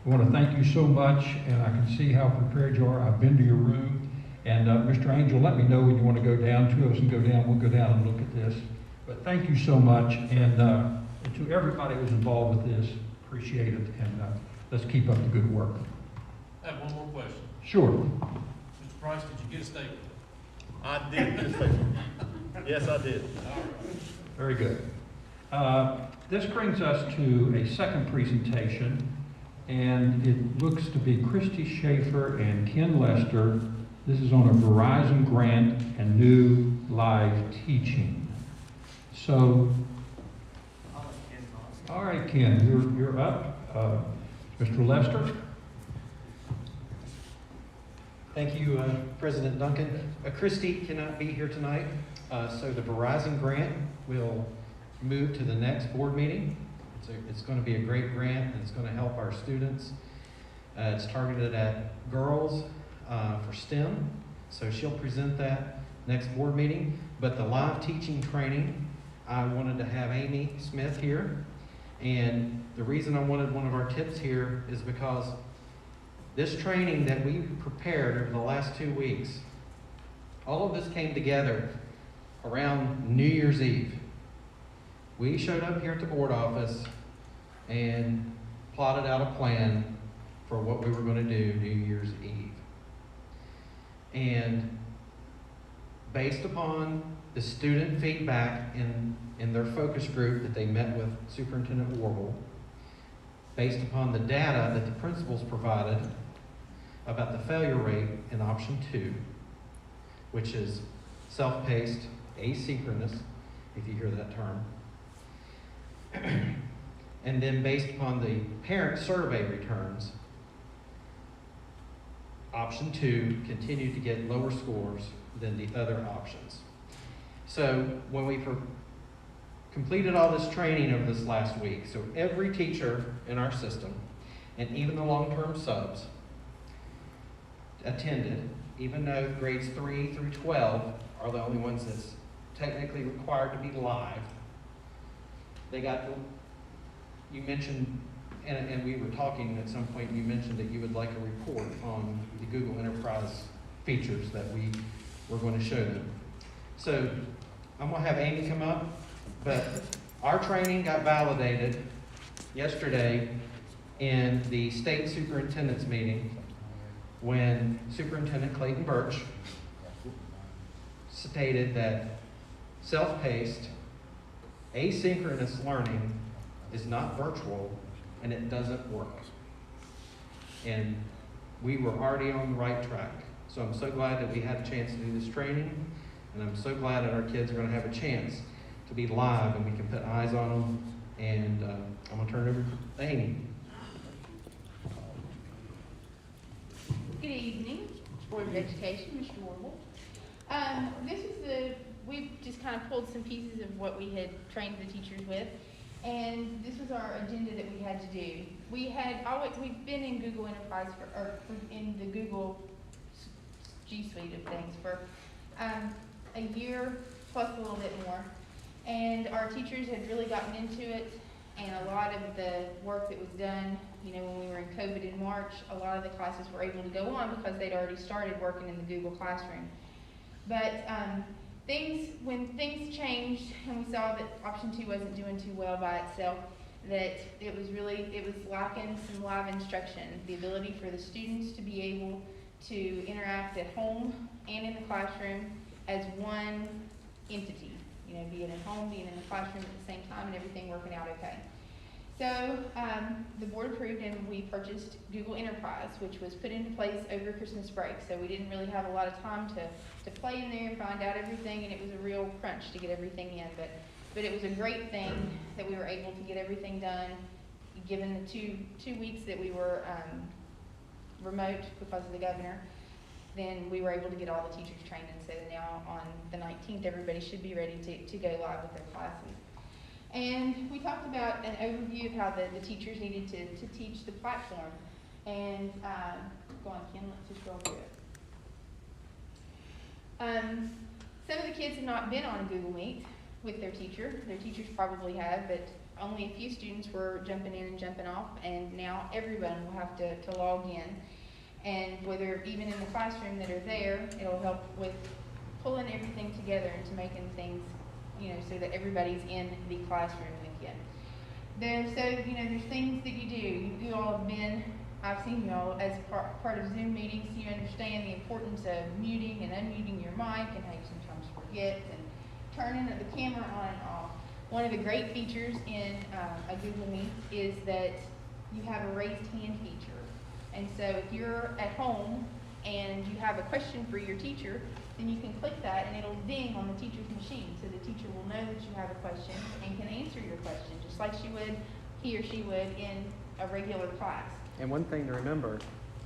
I want to thank you so much, and I can see how prepared you are. I've been to your room. And Mr. Angel, let me know when you want to go down. 2 of us can go down. We'll go down and look at this. But thank you so much. And to everybody who's involved with this, appreciate it. And let's keep up the good work. I have one more question. Sure. Mr. Price, did you get a statement? I did. Yes, I did. Very good. This brings us to a second presentation, and it looks to be Christy Schaefer and Ken Lester. This is on a Verizon grant and new live teaching. So, all right, Ken, you're up. Mr. Lester? Thank you, President Duncan. Christy cannot be here tonight, so the Verizon grant will move to the next board meeting. It's going to be a great grant, and it's going to help our students. It's targeted at girls for STEM, So she'll present that next board meeting. But the live teaching training, I wanted to have Amy Smith here. And the reason I wanted one of our tips here is because this training that we prepared over the last 2 weeks, all of this came together around New Year's Eve. We showed up here at the board office and plotted out a plan for what we were going to do New Year's Eve. And based upon the student feedback in their focus group that they met with Superintendent Warble, based upon the data that the principals provided about the failure rate in option 2, which is self-paced, asynchronous, if you hear that term, and then based upon the parent survey returns, option 2 continued to get lower scores than the other options. So when we completed all this training over this last week, so every teacher in our system, and even the long-term subs, attended, even though grades 3 through 12 are the only ones that's technically required to be live. They got to, you mentioned, and we were talking at some point, you mentioned that you would like a report on the Google Enterprise features that we were going to show them. So I'm going to have Amy come up, but our training got validated yesterday in the state superintendent's meeting when Superintendent Clayton Birch stated that self-paced, asynchronous learning is not virtual and it doesn't work. And we were already on the right track. So I'm so glad that we had a chance to do this training, and I'm so glad that our kids are going to have a chance to be live and we can put eyes on them. And I'm going to turn it over to Amy. Good evening, Board of Education, Mr. Warble. We've just kind of pulled some pieces of what we had trained the teachers with, and this was our agenda that we had to do. We've been in Google Enterprise in the Google G Suite of things for a year plus a little bit more, and our teachers had really gotten into it, and a lot of the work that was done, when we were in COVID in March, a lot of the classes were able to go on because they'd already started working in the Google Classroom. But when things changed and we saw that option 2 wasn't doing too well by itself, that it was lacking some live instruction, the ability for the students to be able to interact at home and in the classroom as one entity, being at home, being in the classroom at the same time, and everything working out okay. So the board approved and we purchased Google Enterprise, which was put into place over Christmas break. So we didn't really have a lot of time to play in there and find out everything, and it was a real crunch to get everything in. But it was a great thing that we were able to get everything done, given the two weeks that we were remote because of the governor. Then we were able to get all the teachers trained, and so now on the 19th, everybody should be ready to go live with their classes. And we talked about an overview of how the teachers needed to teach the platform. And go on, Ken, let's just roll through it. Some of the kids have not been on Google Meet with their teacher. Their teachers probably have, but only a few students were jumping in and jumping off, and now everyone will have to log in. And whether even in the classroom that are there, it'll help with pulling everything together into making things, so that everybody's in the classroom again. There's things that you do. You all have been, I've seen you all as part of Zoom meetings. You understand the importance of muting and unmuting your mic and how you sometimes forget, and turning the camera on and off. One of the great features in a Google Meet is that you have a raised hand feature. And so if you're at home and you have a question for your teacher, then you can click that and it'll ding on the teacher's machine, so the teacher will know that you have a question and can answer your question, just like he or she would in a regular class. And one thing to remember,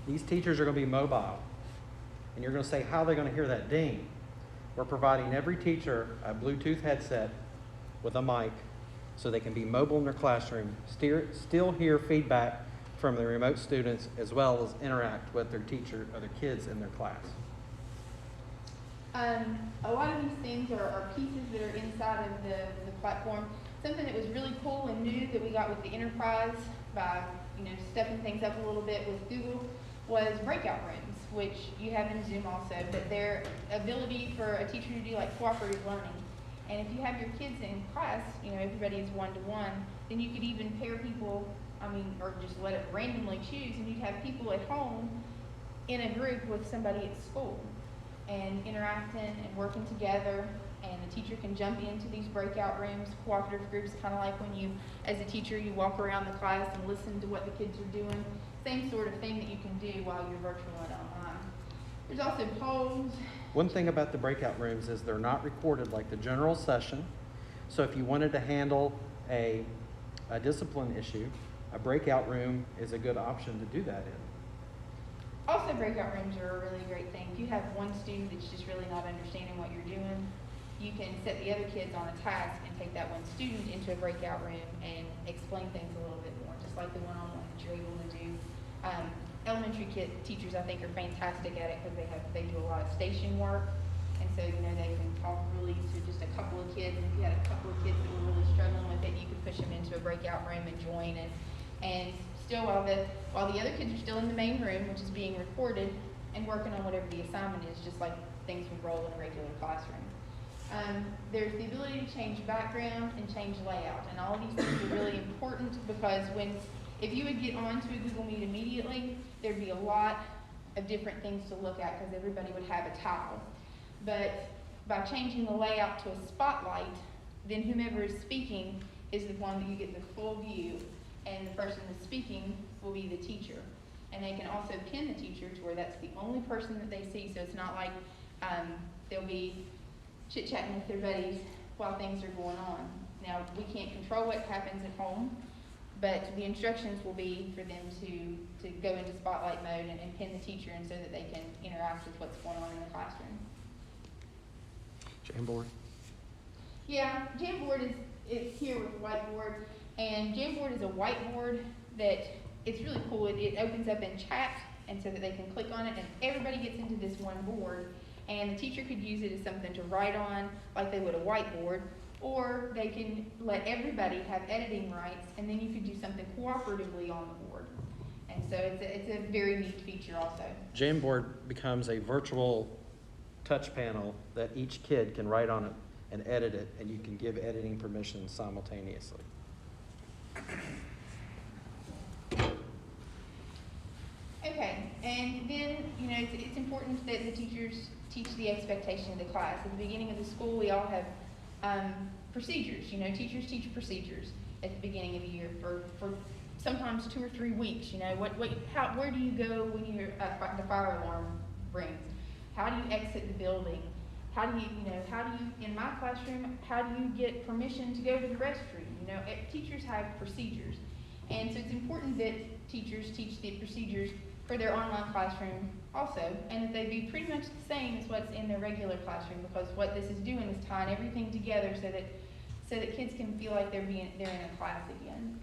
these teachers are going to be mobile. And you're going to say, how are they going to hear that ding? We're providing every teacher a Bluetooth headset with a mic so they can be mobile in their classroom, still hear feedback from the remote students, as well as interact with their teacher or their kids in their class. A lot of these things are pieces that are inside of the platform. Something that was really cool and new that we got with the enterprise by, stepping things up a little bit with Google was breakout rooms, which you have in Zoom also, but their ability for a teacher to do like cooperative learning. And if you have your kids in class, everybody is one-to-one, then you could even pair people, or just let it randomly choose, and you'd have people at home in a group with somebody at school and interacting and working together, and the teacher can jump into these breakout rooms, cooperative groups, kind of like when you, as a teacher, you walk around the class and listen to what the kids are doing. Same sort of thing that you can do while you're virtual and online. There's also polls. One thing about the breakout rooms is they're not recorded like the general session. So if you wanted to handle a discipline issue, a breakout room is a good option to do that in. Also, breakout rooms are a really great thing. If you have one student that's just really not understanding what you're doing, you can set the other kids on a task and take that one student into a breakout room and explain things a little bit more, just like the one-on-one that you're able to do. Elementary teachers, I think, are fantastic at it because they do a lot of station work, and so they can talk really to just a couple of kids. And if you had a couple of kids that were really struggling with it, you could push them into a breakout room and join, and still while the other kids are still in the main room, which is being recorded, and working on whatever the assignment is, just like things would roll in a regular classroom. There's the ability to change background and change layout, and all of these things are really important because if you would get onto a Google Meet immediately, there'd be a lot of different things to look at because everybody would have a title. But by changing the layout to a spotlight, then whomever is speaking is the one that you get the full view, and the person that's speaking will be the teacher. And they can also pin the teacher to where that's the only person that they see, so it's not like they'll be chit-chatting with their buddies while things are going on. Now, we can't control what happens at home, but the instructions will be for them to go into spotlight mode and pin the teacher, and so that they can interact with what's going on in the classroom. Jamboard? Yeah, Jamboard is here with whiteboard, and Jamboard is a whiteboard that it's really cool. It opens up in chat, and so that they can click on it, and everybody gets into this one board, and the teacher could use it as something to write on like they would a whiteboard, or they can let everybody have editing rights, and then you could do something cooperatively on the board. And so it's a very neat feature also. Jamboard becomes a virtual touch panel that each kid can write on it and edit it, and you can give editing permissions simultaneously. Okay, and then, it's important that the teachers teach the expectation of the class. At the beginning of the school, we all have procedures. Teachers teach procedures at the beginning of the year for sometimes 2 or 3 weeks. Where do you go when the fire alarm rings? How do you exit the building? How do you, in my classroom, how do you get permission to go to the restroom? Teachers have procedures. And so it's important that teachers teach the procedures for their online classroom also, and that they be pretty much the same as what's in their regular classroom, because what this is doing is tying everything together so that kids can feel like they're in a class again,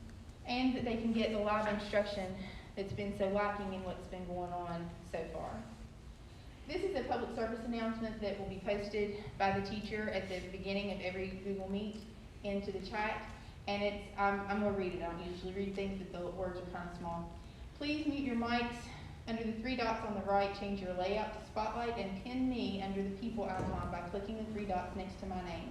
and that they can get the live instruction that's been so lacking in what's been going on so far. This is a public service announcement that will be posted by the teacher at the beginning of every Google Meet into the chat, and I'm going to read it. I don't usually read things, but the words are kind of small. Please mute your mics. Under the 3 dots on the right, change your layout to spotlight and pin me under the people icon by clicking the 3 dots next to my name.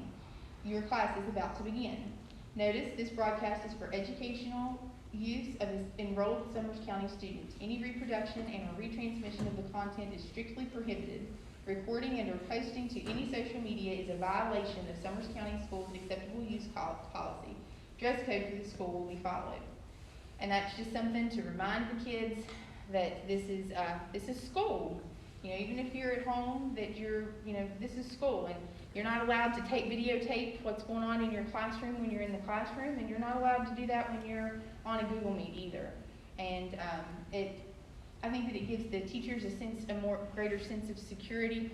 Your class is about to begin. Notice this broadcast is for educational use of enrolled Summers County students. Any reproduction and or retransmission of the content is strictly prohibited. Recording and or posting to any social media is a violation of Summers County Schools' acceptable use policy. Dress code for the school will be followed. And that's just something to remind the kids that this is school. Even if you're at home, that this is school, and you're not allowed to videotape what's going on in your classroom when you're in the classroom, and you're not allowed to do that when you're on a Google Meet either. And I think that it gives the teachers a greater sense of security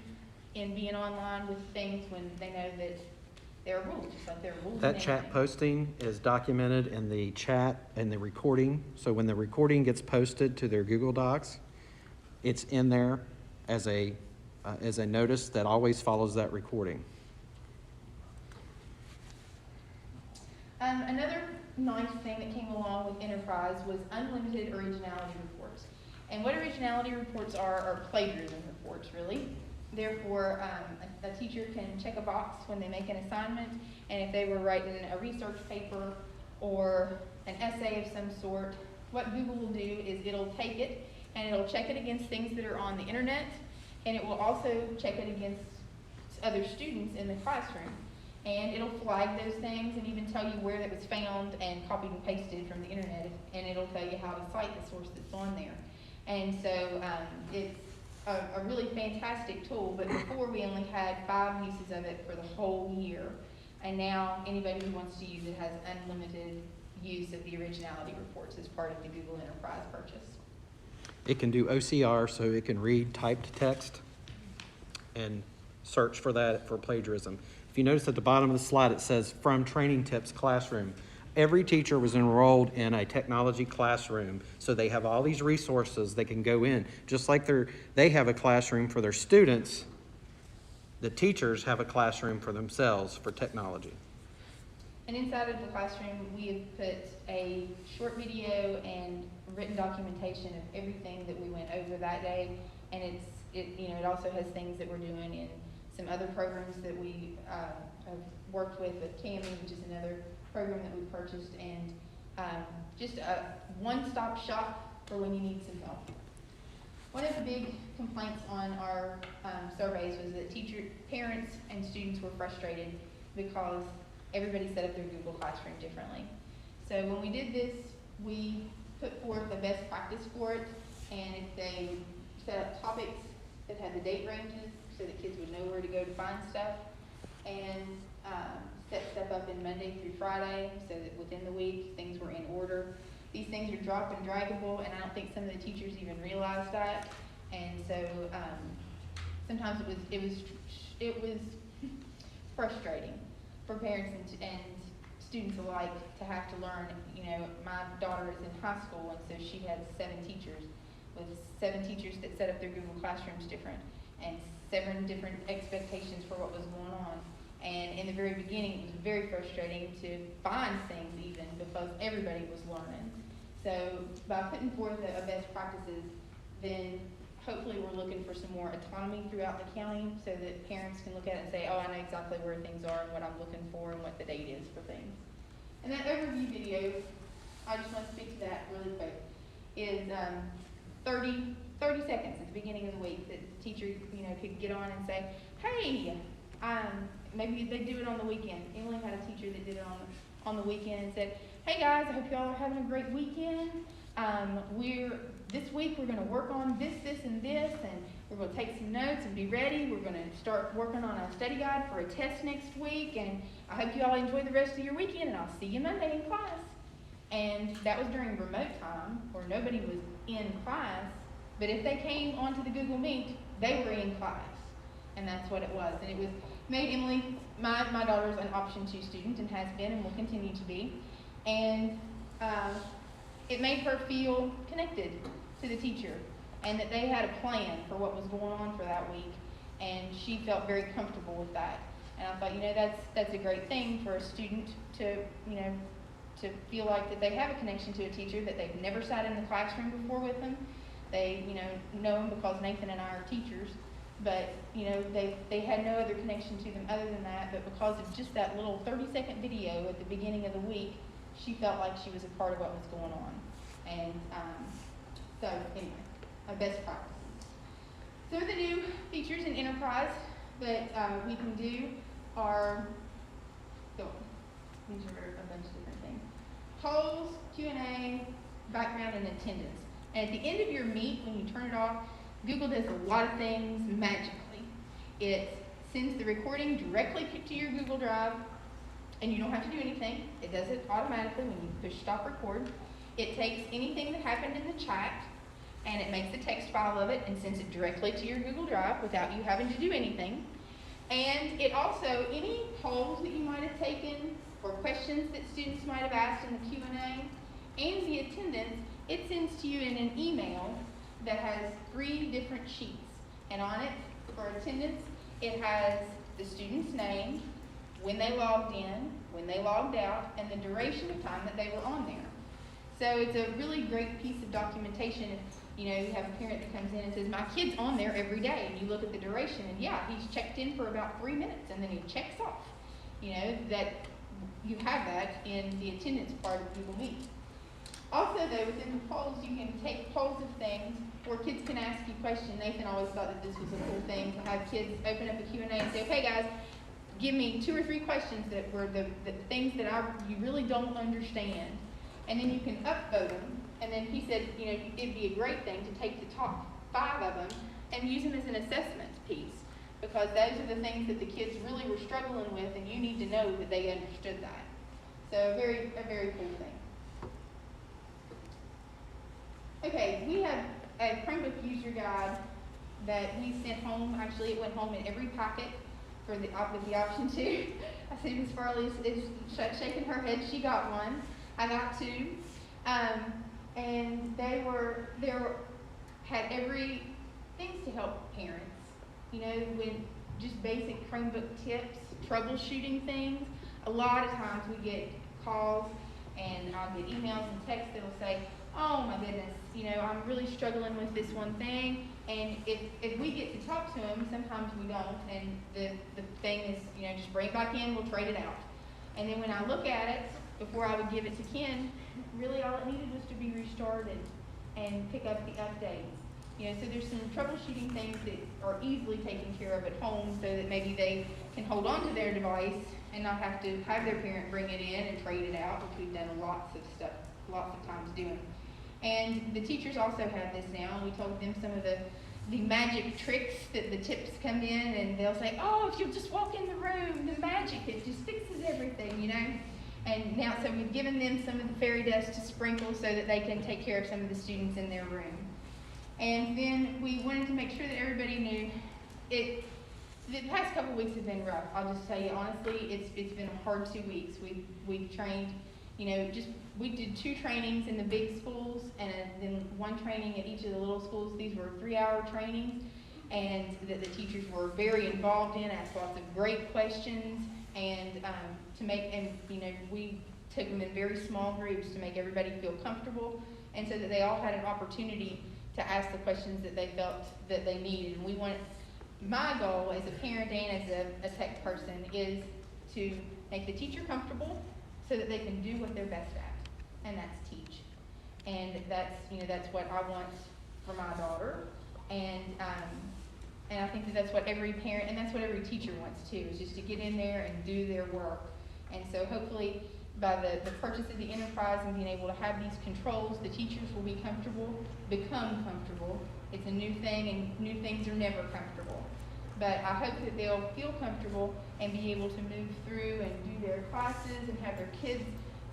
in being online with things when they know that there are rules, just like there are rules. That chat posting is documented in the chat and the recording. So when the recording gets posted to their Google Docs, it's in there as a is a notice that always follows that recording. Another nice thing that came along with Enterprise was unlimited originality reports. And what originality reports are plagiarism reports, really. Therefore, a teacher can check a box when they make an assignment, and if they were writing a research paper or an essay of some sort, what Google will do is it'll take it and it'll check it against things that are on the internet, and it will also check it against other students in the classroom. And it'll flag those things and even tell you where that was found and copied and pasted from the internet, and it'll tell you how to cite the source that's on there. And so it's a really fantastic tool, but before we only had 5 uses of it for the whole year. And now anybody who wants to use it has unlimited use of the originality reports as part of the Google Enterprise purchase. It can do OCR, so it can read typed text and search for that for plagiarism. If you notice at the bottom of the slide, it says from Training Tips Classroom. Every teacher was enrolled in a technology classroom, so they have all these resources they can go in. Just like they have a classroom for their students, the teachers have a classroom for themselves for technology. And inside of the classroom, we have put a short video and written documentation of everything that we went over that day. And it also has things that we're doing in some other programs that we have worked with CAMI, which is another program that we purchased, and just a one-stop shop for when you need some help. One of the big complaints on our surveys was that parents and students were frustrated because everybody set up their Google Classroom differently. So when we did this, we put forth a best practice for it, and they set up topics that had the date ranges so that kids would know where to go to find stuff, and set stuff up in Monday through Friday so that within the week things were in order. These things are drop and draggable, and I don't think some of the teachers even realized that. And so sometimes it was frustrating for parents and students alike to have to learn. You know, my daughter is in high school, and so she had 7 teachers, with 7 teachers that set up their Google Classrooms different, and 7 different expectations for what was going on. And in the very beginning, it was very frustrating to find things even because everybody was learning. So by putting forth a best practices, then hopefully we're looking for some more autonomy throughout the county so that parents can look at it and say, oh, I know exactly where things are and what I'm looking for and what the date is for things. And that overview video, I just want to speak to that really quick, is 30 seconds at the beginning of the week that the teacher could get on and say, hey, maybe they do it on the weekend. Emily had a teacher that did it on the weekend and said, hey guys, I hope y'all are having a great weekend. This week we're going to work on this, and this, and we're going to take some notes and be ready. We're going to start working on a study guide for a test next week, and I hope you all enjoy the rest of your weekend, and I'll see you Monday in class. And that was during remote time where nobody was in class, but if they came onto the Google Meet, they were in class. And that's what it was. And it was made Emily, my daughter's an option 2 student and has been and will continue to be. And it made her feel connected to the teacher and that they had a plan for what was going on for that week. And she felt very comfortable with that. And I thought, that's a great thing for a student to feel like that they have a connection to a teacher, that they've never sat in the classroom before with them. They, know them because Nathan and I are teachers. But, they had no other connection to them other than that. But because of just that little 30-second video at the beginning of the week, she felt like she was a part of what was going on. And so, anyway, a best practice. So the new features in Enterprise that we can do are, these are a bunch of different things. Polls, Q&A, background, and attendance. And at the end of your meet, when you turn it off, Google does a lot of things magically. It sends the recording directly to your Google Drive, and you don't have to do anything. It does it automatically when you push stop record. It takes anything that happened in the chat, and it makes a text file of it and sends it directly to your Google Drive without you having to do anything. And it also, any polls that you might have taken or questions that students might have asked in the Q&A and the attendance, it sends to you in an email that has 3 different sheets. And on it for attendance, it has the student's name, when they logged in, when they logged out, and the duration of time that they were on there. So it's a really great piece of documentation. You know, you have a parent that comes in and says, my kid's on there every day, and you look at the duration, and yeah, he's checked in for about 3 minutes, and then he checks off. You know, that you have that in the attendance part of Google Meet. Also though, within the polls, you can take polls of things where kids can ask you questions. Nathan always thought that this was a cool thing to have kids open up a Q&A and say, okay guys, give me 2 or 3 questions that were the things that you really don't understand. And then you can upvote them. And then he said, you know, it'd be a great thing to take the top 5 of them and use them as an assessment piece. Because those are the things that the kids really were struggling with, and you need to know that they understood that. So a very cool thing. Okay, we have a Chromebook user guide that we sent home. Actually, it went home in every packet with the option to. I see Ms. Farley is shaking her head. She got one. I got 2. And had every things to help parents. You know, when just basic Chromebook tips, troubleshooting things. A lot of times we get calls and I'll get emails and texts that'll say, oh my goodness, you know, I'm really struggling with this one thing. And if we get to talk to them, sometimes we don't. And the thing is, you know, just bring it back in, we'll trade it out. And then when I look at it, before I would give it to Ken, really all it needed was to be restarted and pick up the updates. You know, so there's some troubleshooting things that are easily taken care of at home so that maybe they can hold on to their device and not have to have their parent bring it in and trade it out, which we've done lots of times doing. And the teachers also have this now, and we told them some of the magic tricks that the tips come in, and they'll say, oh, if you'll just walk in the room, the magic, it just fixes everything, you know? And now, so we've given them some of the fairy dust to sprinkle so that they can take care of some of the students in their room. And then we wanted to make sure that everybody knew the past couple weeks have been rough. I'll just tell you honestly, it's been a hard 2 weeks. We've trained, you know, we did 2 trainings in the big schools and then 1 training at each of the little schools. These were 3-hour trainings, and that the teachers were very involved in, asked lots of great questions, and you know, we took them in very small groups to make everybody feel comfortable, and so that they all had an opportunity to ask the questions that they felt that they needed. And my goal as a parent and as a tech person is to make the teacher comfortable so that they can do what they're best at, and that's teach. And that's what I want for my daughter, and I think that's what every parent and that's what every teacher wants too, is just to get in there and do their work. And so hopefully by the purchase of the enterprise and being able to have these controls, the teachers will become comfortable. It's a new thing, and new things are never comfortable. But I hope that they'll feel comfortable and be able to move through and do their classes and have their kids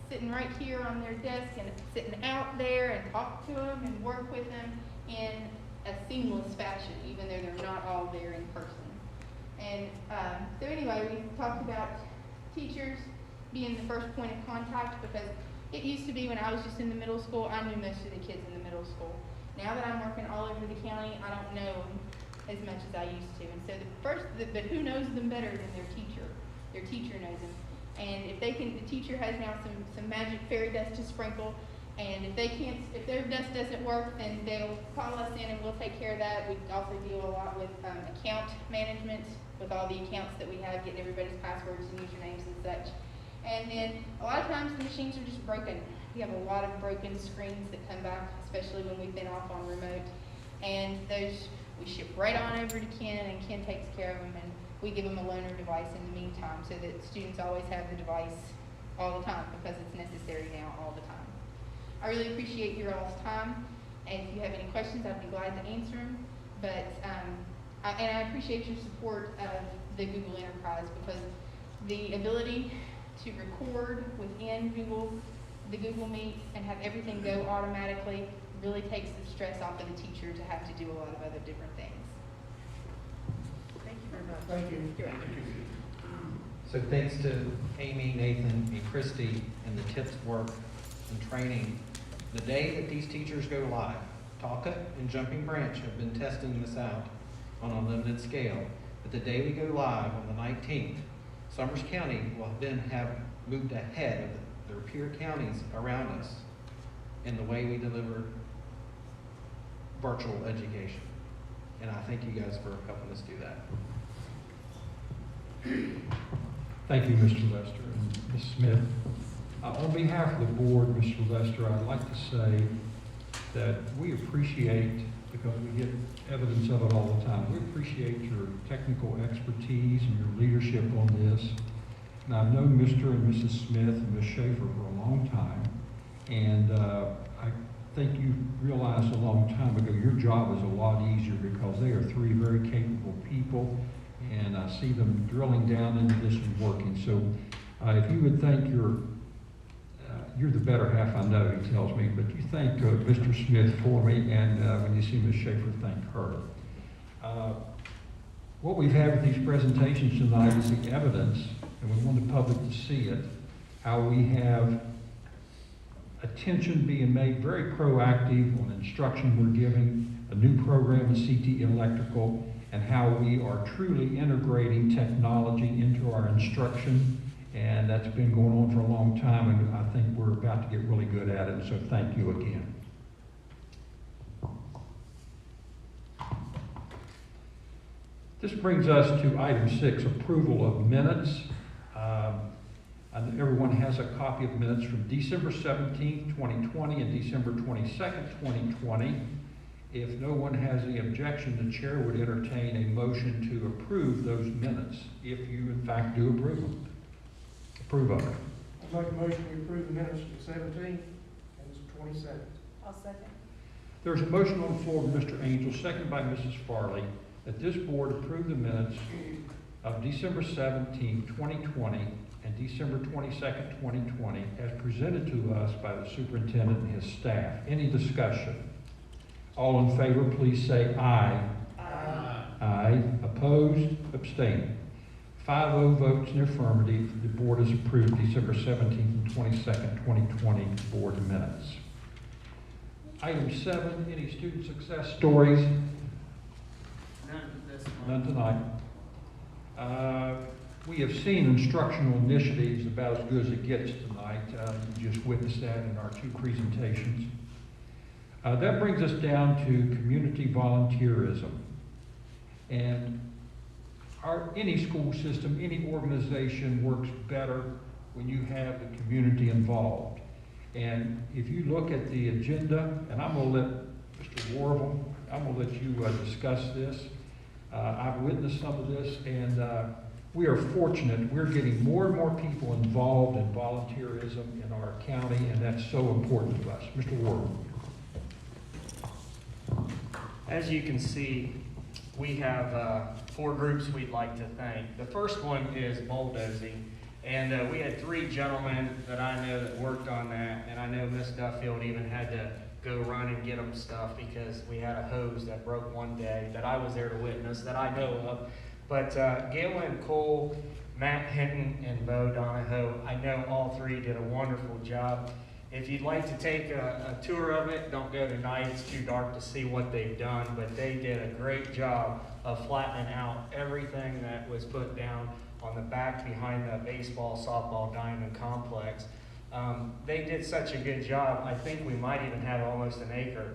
sitting right here on their desk and sitting out there and talk to them and work with them in a seamless fashion, even though they're not all there in person. And so anyway, we talked about teachers being the first point of contact, because it used to be when I was just in the middle school, I knew most of the kids in the middle school. Now that I'm working all over the county, I don't know them as much as I used to. And so but who knows them better than their teacher? Their teacher knows them. And if the teacher has now some magic fairy dust to sprinkle, and if their dust doesn't work, then they'll call us in and we'll take care of that. We also deal a lot with account management, with all the accounts that we have, getting everybody's passwords and usernames and such. And then a lot of times the machines are just broken. We have a lot of broken screens that come back, especially when we've been off on remote. And those we ship right on over to Ken, and Ken takes care of them, and we give them a loaner device in the meantime so that students always have the device all the time, because it's necessary now all the time. I really appreciate your all's time, and if you have any questions, I'd be glad to answer them. But I appreciate your support of the Google Enterprise, because the ability to record within the Google Meet and have everything go automatically really takes the stress off of the teacher to have to do a lot of other different things. Thank you very much. Thank you. You're welcome. So thanks to Amy, Nathan, and Christy and the tips work and training. The day that these teachers go live, Talcott and Jumping Branch have been testing this out, on a limited scale. But the day we go live on the 19th, Summers County will then have moved ahead of their peer counties around us in the way we deliver virtual education. And I thank you guys for helping us do that. Thank you, Mr. Lester and Ms. Smith. On behalf of the board, Mr. Lester, I'd like to say that we appreciate, because we get evidence of it all the time, we appreciate your technical expertise and your leadership on this. And I've known Mr. and Mrs. Smith and Ms. Schaefer for a long time, and I think you realized a long time ago your job is a lot easier because they are three very capable people, and I see them drilling down into this and working. So if you would thank you're the better half, I know, he tells me, but you thank Mr. Smith for me, and when you see Ms. Schaefer, thank her. What we've had with these presentations tonight is the evidence, and we want the public to see it, how we have attention being made very proactive on instruction we're giving, a new program in CT Electrical, and how we are truly integrating technology into our instruction. And that's been going on for a long time, and I think we're about to get really good at it, so thank you again. This brings us to item 6, approval of minutes. Everyone has a copy of minutes from December 17th, 2020 and December 22nd, 2020. If no one has any objection, the chair would entertain a motion to approve those minutes, if you in fact do approve of it. I'll make a motion to approve the minutes for the 17th and the 22nd. I'll second. There's a motion on the floor by Mr. Angel, seconded by Mrs. Farley, that this board approve the minutes of December 17th, 2020 and December 22nd, 2020 as presented to us by the superintendent and his staff. Any discussion? All in favor, please say aye. Aye. Aye. Opposed? Abstained. 5-0 votes in affirmative. The board has approved December 17th and 22nd, 2020 board minutes. Item 7, any student success stories? None this month. None tonight. We have seen instructional initiatives about as good as it gets tonight. You just witnessed that in our 2 presentations. That brings us down to community volunteerism. And any school system, any organization works better when you have the community involved. And if you look at the agenda, and I'm going to let Mr. Warble, I'm going to let you discuss this. I've witnessed some of this, and we are fortunate. We're getting more and more people involved in volunteerism in our county, and that's so important to us. Mr. Warble. As you can see, we have 4 groups we'd like to thank. The first one is bulldozing, and we had 3 gentlemen that I know that worked on that, and I know Miss Duffield even had to go run and get them stuff because we had a hose that broke one day that I was there to witness, that I know of. But Galen Cole, Matt Hinton, and Bo Donahoe, I know all 3 did a wonderful job. If you'd like to take a tour of it, don't go tonight, it's too dark to see what they've done, but they did a great job of flattening out everything that was put down on the back behind the baseball, softball diamond complex. They did such a good job, I think we might even have almost an acre.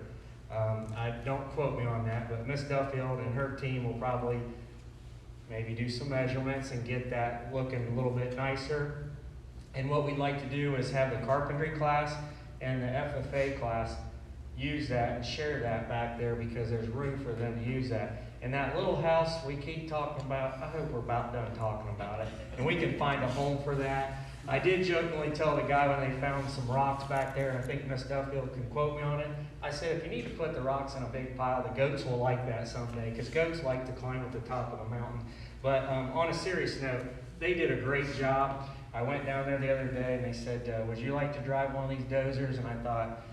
Don't quote me on that, but Miss Duffield and her team will probably maybe do some measurements and get that looking a little bit nicer. And what we'd like to do is have the carpentry class and the FFA class use that and share that back there because there's room for them to use that. And that little house we keep talking about, I hope we're about done talking about it. And we can find a home for that. I did jokingly tell the guy when they found some rocks back there, and I think Miss Duffield can quote me on it, I said, if you need to put the rocks in a big pile, the goats will like that someday, because goats like to climb at the top of the mountain. But on a serious note, they did a great job. I went down there the other day and they said, would you like to drive one of these dozers? And I thought,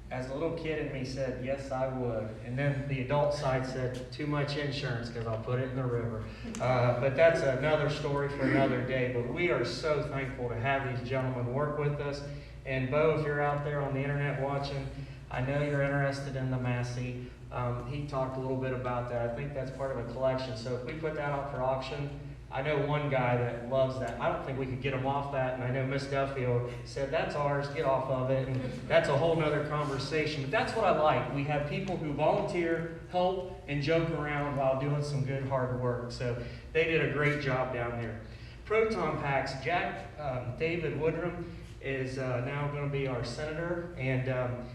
as a little kid in me said, yes, I would. And then the adult side said, too much insurance because I'll put it in the river. But that's another story for another day. But we are so thankful to have these gentlemen work with us. And Bo, if you're out there on the internet watching, I know you're interested in the Massey. He talked a little bit about that. I think that's part of a collection. So if we put that out for auction, I know one guy that loves that. I don't think we could get him off that, and I know Miss Duffield said, that's ours, get off of it, and that's a whole nother conversation. But that's what I like. We have people who volunteer, help, and joke around while doing some good hard work. So they did a great job down there. Proton packs, David Woodrum is now going to be our senator, and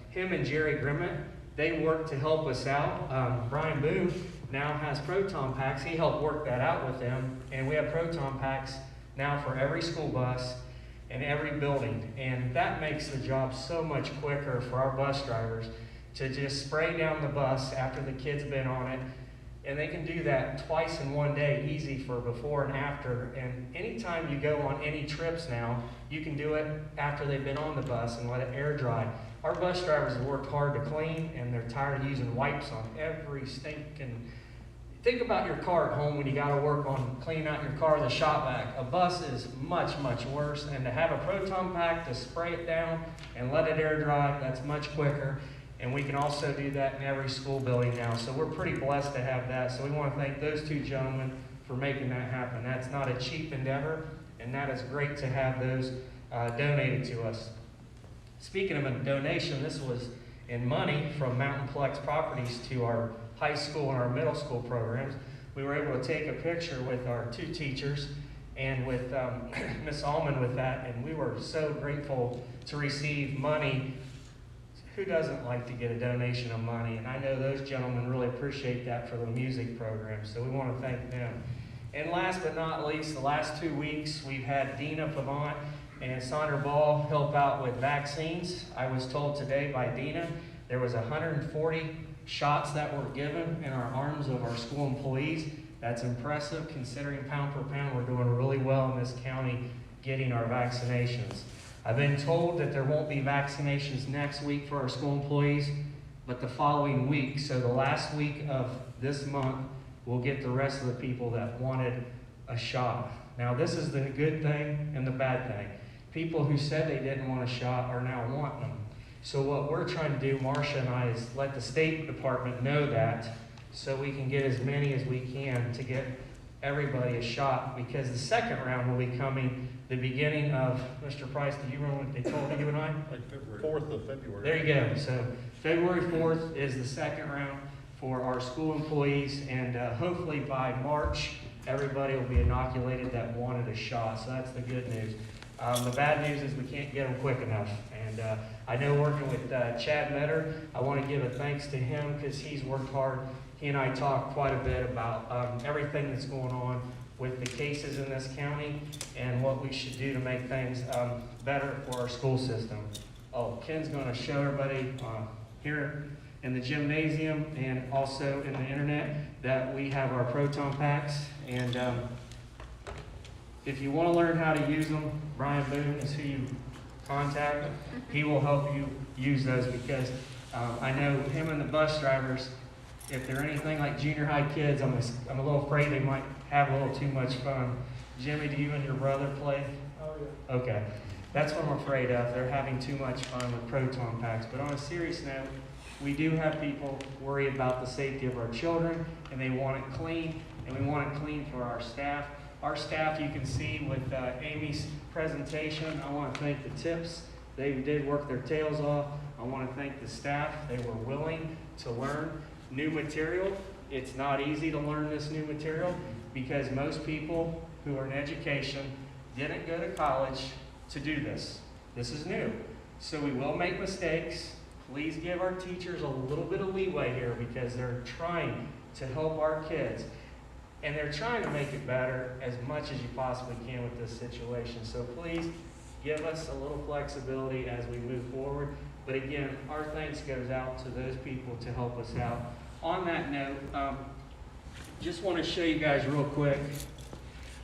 him and Jerry Grimmett, they work to help us out. Brian Boone now has proton packs. He helped work that out with them, and we have proton packs now for every school bus and every building, and that makes the job so much quicker for our bus drivers to just spray down the bus after the kids have been on it, and they can do that twice in one day, easy for before and after. And anytime you go on any trips now, you can do it after they've been on the bus and let it air dry. Our bus drivers have worked hard to clean, and they're tired of using wipes on every stinking. Think about your car at home when you got to work on cleaning out your car, the shop vac. A bus is much, much worse, and to have a proton pack to spray it down and let it air dry, that's much quicker. And we can also do that in every school building now. So we're pretty blessed to have that. So we want to thank those two gentlemen for making that happen. That's not a cheap endeavor, and that is great to have those donated to us. Speaking of a donation, this was in money from Mountain Plex Properties to our high school and our middle school programs. We were able to take a picture with our two teachers and with Miss Allman with that, and we were so grateful to receive money. Who doesn't like to get a donation of money? And I know those gentlemen really appreciate that for the music program, so we want to thank them. And last but not least, the last 2 weeks, we've had Dina Pavant and Sandra Ball help out with vaccines. I was told today by Dina there was 140 shots that were given in our arms of our school employees. That's impressive considering pound per pound we're doing really well in this county getting our vaccinations. I've been told that there won't be vaccinations next week for our school employees, but the following week, so the last week of this month, we'll get the rest of the people that wanted a shot. Now this is the good thing and the bad thing. People who said they didn't want a shot are now wanting them. So what we're trying to do, Marcia and I, is let the State Department know that so we can get as many as we can to get everybody a shot, because the second round will be coming the beginning of, Mr. Price, do you remember what they told you and I? Like February. 4th of February. There you go. So February 4th is the second round for our school employees, and hopefully by March, everybody will be inoculated that wanted a shot. So that's the good news. The bad news is we can't get them quick enough. And I know working with Chad Metter, I want to give a thanks to him because he's worked hard. He and I talked quite a bit about everything that's going on with the cases in this county and what we should do to make things better for our school system. Oh, Ken's going to show everybody here in the gymnasium and also in the internet that we have our proton packs. And if you want to learn how to use them, Brian Boone is who you contact. He will help you use those because I know him and the bus drivers, if they're anything like junior high kids, I'm a little afraid they might have a little too much fun. Jimmy, do you and your brother play? Oh, yeah. Okay. That's what I'm afraid of. They're having too much fun with proton packs. But on a serious note, we do have people worry about the safety of our children, and they want it clean, and we want it clean for our staff. Our staff, you can see with Amy's presentation, I want to thank the tips. They did work their tails off. I want to thank the staff. They were willing to learn new material. It's not easy to learn this new material because most people who are in education didn't go to college to do this. This is new. So we will make mistakes. Please give our teachers a little bit of leeway here because they're trying to help our kids. And they're trying to make it better as much as you possibly can with this situation. So please give us a little flexibility as we move forward. But again, our thanks goes out to those people to help us out. On that note, just want to show you guys real quick.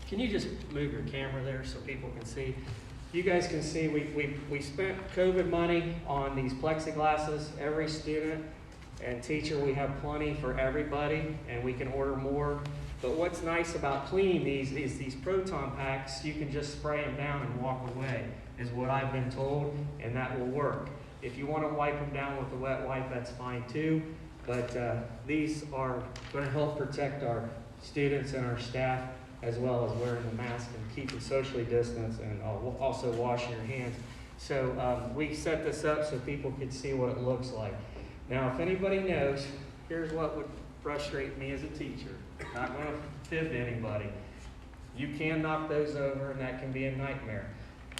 Can you just move your camera there so people can see? You guys can see we spent COVID money on these plexiglasses. Every student and teacher, we have plenty for everybody, and we can order more. But what's nice about cleaning these is these proton packs, you can just spray them down and walk away, is what I've been told, and that will work. If you want to wipe them down with a wet wipe, that's fine too. But these are going to help protect our students and our staff, as well as wearing the mask and keeping socially distanced, and also washing your hands. So we set this up so people could see what it looks like. Now, if anybody knows, here's what would frustrate me as a teacher. Not going to fib to anybody. You can knock those over, and that can be a nightmare.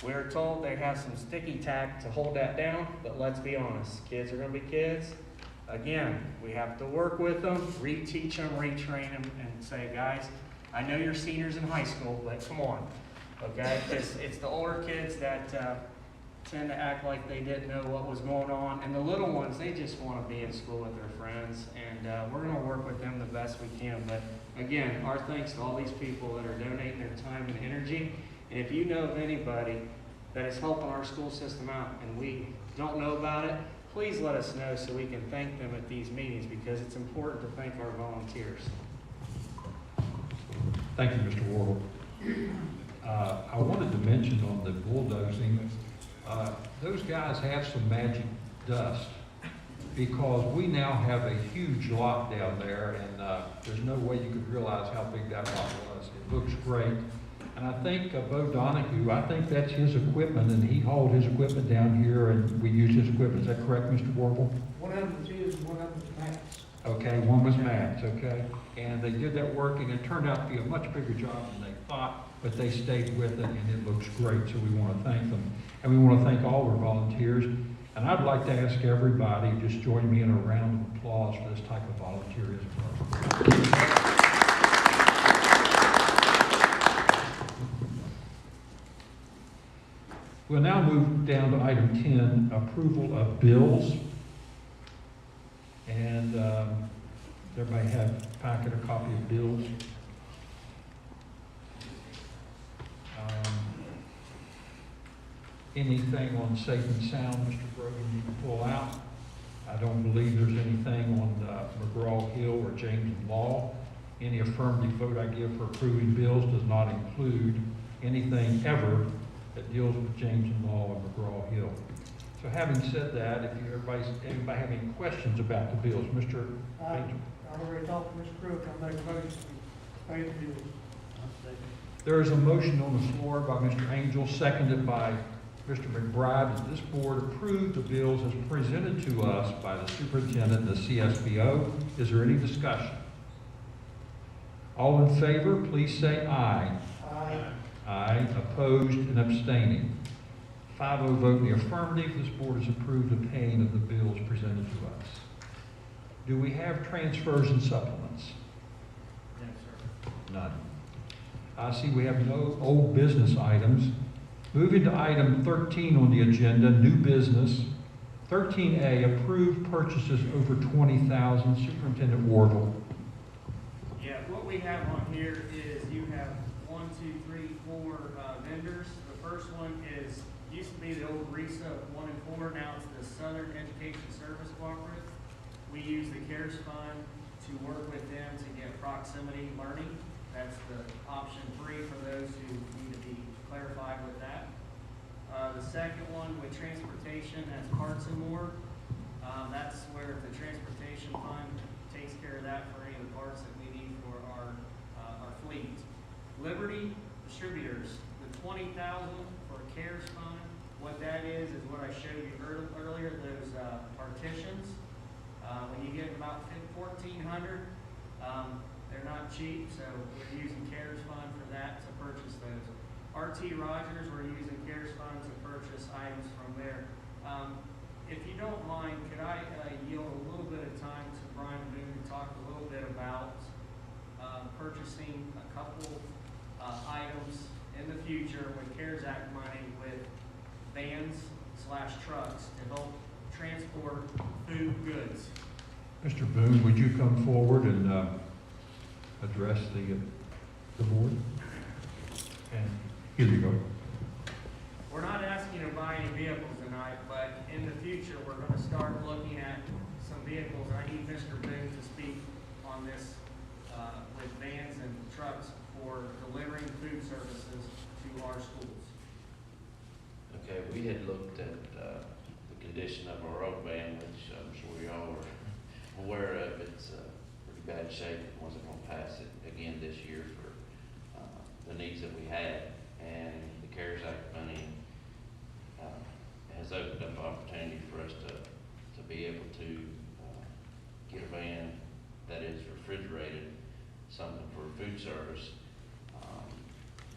We're told they have some sticky tack to hold that down, but let's be honest, kids are going to be kids. Again, we have to work with them, reteach them, retrain them, and say, guys, I know you're seniors in high school, but come on, okay? It's the older kids that tend to act like they didn't know what was going on, and the little ones, they just want to be in school with their friends, and we're going to work with them the best we can. But again, our thanks to all these people that are donating their time and energy, and if you know of anybody that is helping our school system out and we don't know about it, please let us know so we can thank them at these meetings, because it's important to thank our volunteers. Thank you, Mr. Wardle. I wanted to mention on the bulldozing, those guys have some magic dust, because we now have a huge lot down there, and there's no way you could realize how big that lot was. It looks great. And I think Bo Donahue, I think that's his equipment, and he hauled his equipment down here, and we used his equipment. Is that correct, Mr. Warble? One of them is his, one of them is Matt's. Okay, one was Matt's, okay? And they did that work, and it turned out to be a much bigger job than they thought, but they stayed with it, and it looks great, so we want to thank them. And we want to thank all our volunteers. And I'd like to ask everybody, just join me in a round of applause for this type of volunteerism. We'll now move down to item 10, approval of bills. And everybody have a packet, a copy of bills. Anything on safe and sound, Mr. Brogan, you can pull out? I don't believe there's anything on McGraw-Hill or James and Law. Any affirmative vote I give for approving bills does not include anything ever that deals with James and Law and McGraw-Hill. So having said that, if anybody have any questions about the bills, Mr. Angel? I've already talked to Mr. Crook, I'll make a motion to pay the bills. There is a motion on the floor by Mr. Angel, seconded by Mr. McBride, that this board approve the bills as presented to us by the superintendent and the CSBO. Is there any discussion? All in favor, please say aye. Aye. Aye. Opposed and abstaining. 5-0 vote in the affirmative. This board has approved the paying of the bills presented to us. Do we have transfers and supplements? Yes, sir. None. I see we have no old business items. Moving to item 13 on the agenda, new business. 13A, approved purchases over $20,000. Superintendent Wardle. Yeah, what we have on here is you have 1, 2, 3, 4 vendors. The first one used to be the old RISA 1 and 4, now it's the Southern Education Service Cooperative. We use the CARES Fund to work with them to get proximity learning. That's the option 3 for those who need to be clarified with that. The second one with transportation has Parts and More. That's where the transportation fund takes care of that for any of the parts that we need for our fleet. Liberty Distributors, the $20,000 for CARES Fund. What that is what I showed you earlier, those partitions. When you get about 1,400, they're not cheap, so we're using CARES Fund for that to purchase those. RT Rogers, we're using CARES Fund to purchase items from there. If you don't mind, could I yield a little bit of time to Brian Boone to talk a little bit about purchasing a couple items in the future with CARES Act money with vans/trucks to help transport food goods. Mr. Boone, would you come forward and address the board? And here you go. We're not asking you to buy any vehicles tonight, but in the future, we're going to start looking at some vehicles. I need Mr. Boone to speak on this with vans and trucks for delivering food services to our schools. Okay, we had looked at the condition of our road van, which I'm sure y'all were aware of, it's pretty bad shape. It wasn't gonna pass it again this year for the needs that we had. And the CARES Act money has opened up opportunity for us to be able to get a van that is refrigerated, something for food service.